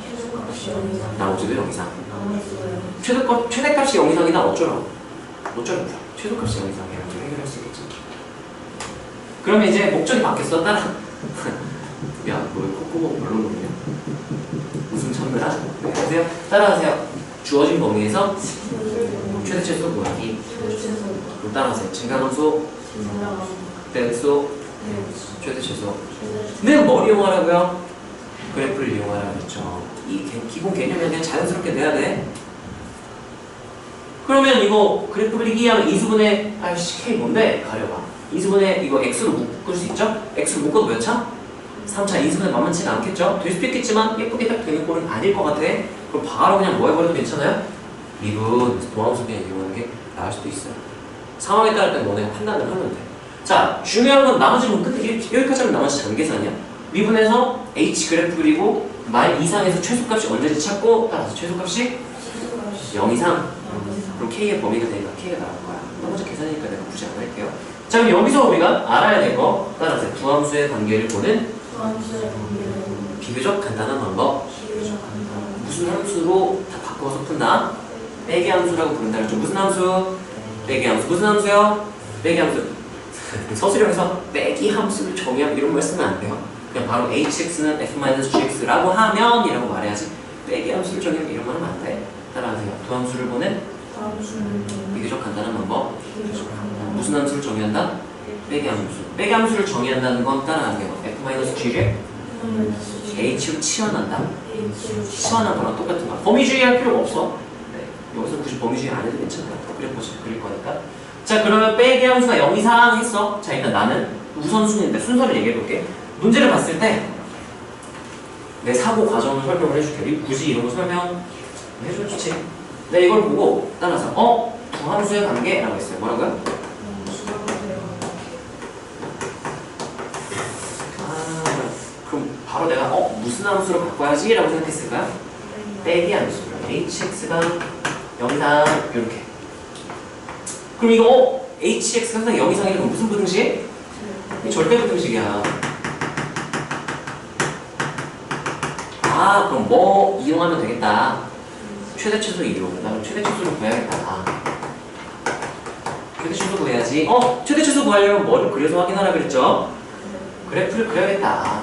나머지도 0 이상. 최대값이 0 이상이다 어쩌라고? 최소값이 0 이상이야. 좀 해결할 수 있겠지. 그러면 이제 목적이 바뀌었어. 따라. 야, 너 콧구멍 별로 모르냐? 웃음 참느라? 네, 하세요. 따라하세요. 주어진 범위에서 최대 최소 구하기. 그럼 따라하세요. 증가함수, 대수, 최대 최소. 근데 뭘 이용하라고요? 그래프를 이용하라고 했죠. 이 기본 개념이 그냥 자연스럽게 돼야 돼. 그러면 이거 그래프를 이기하면 이수분의 K 뭔데? 가려봐. 이수분의 이거 X로 묶을 수 있죠? X로 묶어도 몇 차? 3차. 이수분의 만만치는 않겠죠? 될 수도 있겠지만 예쁘게 딱 되는 꼴은 아닐 것 같아. 그럼 바로 그냥 뭐 해버려도 괜찮아요? 미분, 도함수 그냥 이용하는 게 나을 수도 있어요. 상황에 따를 때 너네가 판단을 하면 돼. 자, 중요한 건 나머지는 끝에 여기까지 하면 나머지 단계산이야. 미분해서 h 그래프 그리고 말 이상에서 최소값이 언제든지 찾고 따라서 최소값이 0 이상. 그럼 k의 범위가 되니까 k가 나올 거야. 나머지 계산이니까 내가 굳이 안 할게요. 자, 그럼 여기서 우리가 알아야 될 거 따라서 두 함수의 관계를 보는 비교적 간단한 방법. 무슨 함수로 다 바꿔서 푼다? 빼기 함수라고 부른다 그랬죠. 무슨 함수? 빼기 함수. 무슨 함수요? 빼기 함수. 서술형에서 빼기 함수를 정의하면 이런 말 쓰면 안 돼요. 그냥 바로 hx는 f-gx라고 하면 이라고 말해야지. 빼기 함수를 정의하면 이런 말 하면 안 돼. 따라하세요. 두 함수를 보는 비교적 간단한 방법. 무슨 함수를 정의한다? 빼기 함수. 빼기 함수를 정의한다는 건 따라하세요. f-g를 h로 치환한다. 치환한 거랑 똑같은 거야. 범위주의 할 필요가 없어. 네. 여기서 굳이 범위주의 안 해도 괜찮아요. 그릴 거니까. 자, 그러면 빼기 함수가 0 이상 했어. 자, 일단 나는 우선순위인데 순서를 얘기해 볼게. 문제를 봤을 때 내 사고 과정을 설명을 해줄게. 굳이 이런 거 설명해줘 좋지. 네, 이걸 보고 따라서 두 함수의 관계라고 했어요. 뭐라고요? 그럼 바로 내가 무슨 함수로 바꿔야지? 라고 생각했을까요? 빼기 함수. hx가 0 이상 이렇게. 그럼 이거 hx가 항상 0 이상이면 무슨 부등식? 절대 부등식이야. 아, 그럼 뭐 이용하면 되겠다. 최대 최소 이용. 나 그럼 최대 최소를 구해야겠다. 최대 최소 구해야지. 최대 최소 구하려면 뭐를 그려서 확인하라 그랬죠? 그래프를 그려야겠다.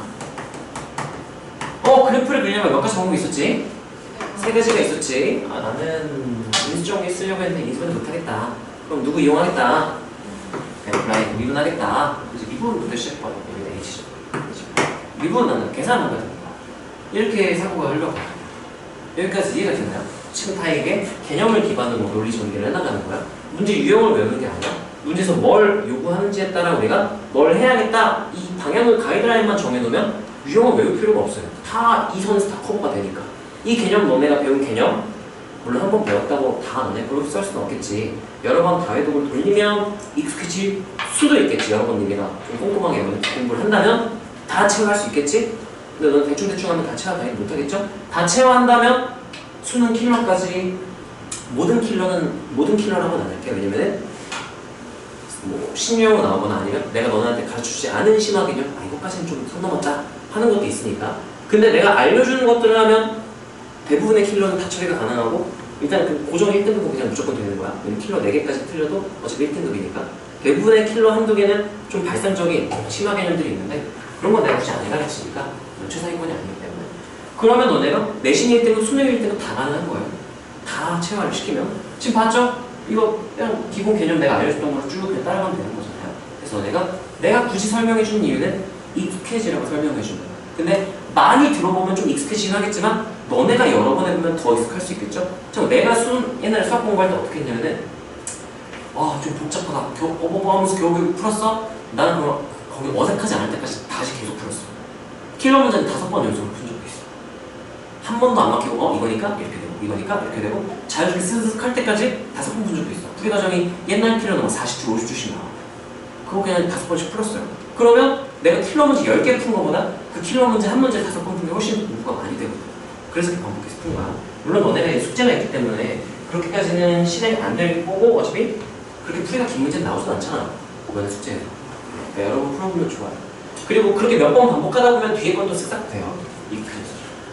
그래프를 그리려면 몇 가지 방법이 있었지? 세 가지가 있었지. 아, 나는 인수정리 쓰려고 했는데 인수는 못하겠다. 그럼 누구 이용하겠다? 라인 미분하겠다. 이제 미분부터 시작해봐. 여기다 H죠. 미분은 나는 계산하거든. 이렇게 사고가 흘러가. 여기까지 이해가 됐나요? 지금 다 이게 개념을 기반으로 논리 전개를 해나가는 거야. 문제 유형을 외우는 게 아니라 문제에서 뭘 요구하는지에 따라 우리가 뭘 해야겠다. 이 방향을 가이드라인만 정해놓으면 유형을 외울 필요가 없어요. 다 이 선에서 다 커버가 되니까. 이 개념 너네가 배운 개념 물론 한 번 배웠다고 다 너네 그렇게 쓸 수는 없겠지. 여러 번 다회독을 돌리면 익숙해질 수도 있겠지. 여러 번 님이나 좀 꼼꼼하게 공부를 한다면 다 체화할 수 있겠지. 근데 넌 대충대충 하면 다 체화 당연히 못하겠죠. 다 체화한다면 수능 킬러까지 모든 킬러라고는 안 할게요. 왜냐면은 뭐 신유형으로 나오거나 아니면 내가 너네한테 가르쳐주지 않은 심화 개념 이것까지는 좀 선 넘었자 하는 것도 있으니까. 근데 내가 알려주는 것들을 하면 대부분의 킬러는 다 처리가 가능하고 일단 그 고정 1등급은 그냥 무조건 되는 거야. 왜냐면 킬러 4개까지 틀려도 어차피 1등급이니까. 대부분의 킬러 한두 개는 좀 발상적인 심화 개념들이 있는데 그런 건 내가 굳이 안 해가르치니까 최상위권이 아니기 때문에. 그러면 너네가 내신 1등급, 수능 1등급 다 가능한 거예요. 다 체화를 시키면. 지금 봤죠? 이거 그냥 기본 개념 내가 알려줬던 걸로 쭉 그냥 따라가면 되는 거잖아요. 그래서 내가 굳이 설명해주는 이유는 익숙해지라고 설명해주는 거야. 근데 많이 들어보면 좀 익숙해지긴 하겠지만 너네가 여러 번 해보면 더 익숙할 수 있겠죠? 내가 옛날에 수학 공부할 때 어떻게 했냐면은 좀 복잡하다. 하면서 겨우 풀었어? 나는 그럼 거기 어색하지 않을 때까지 다시 계속 풀었어. 킬러 문제는 5번 연속으로 푼 적도 있어. 한 번도 안 막히고 이거니까 이렇게 되고 이거니까 이렇게 되고 자연스럽게 스스슥 할 때까지 5번 푼 적도 있어. 풀이 과정이 옛날 킬러는 40줄, 50줄씩 나와. 그거 그냥 5번씩 풀었어요. 그러면 내가 킬러 문제 10개 푼 거보다 그 킬러 문제 한 문제 5번 푼 게 훨씬 공부가 많이 되거든. 그래서 이렇게 반복해서 푼 거야. 물론 너네가 숙제가 있기 때문에 그렇게까지는 실행이 안 될 거고 어차피 그렇게 풀이가 긴 문제는 나오지도 않잖아. 너네 숙제에서. 그러니까 여러분 풀어보면 좋아요. 그리고 그렇게 몇 번 반복하다 보면 뒤에 건도 쓱싹 돼요.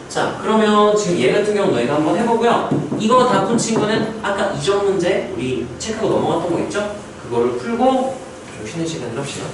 자, 그러면 지금 얘 같은 경우 너희가 한번 해보고요. 이거 다 푼 친구는 아까 이전 문제 우리 체크하고 넘어갔던 거 있죠? 그거를 풀고 좀 쉬는 시간을 합시다.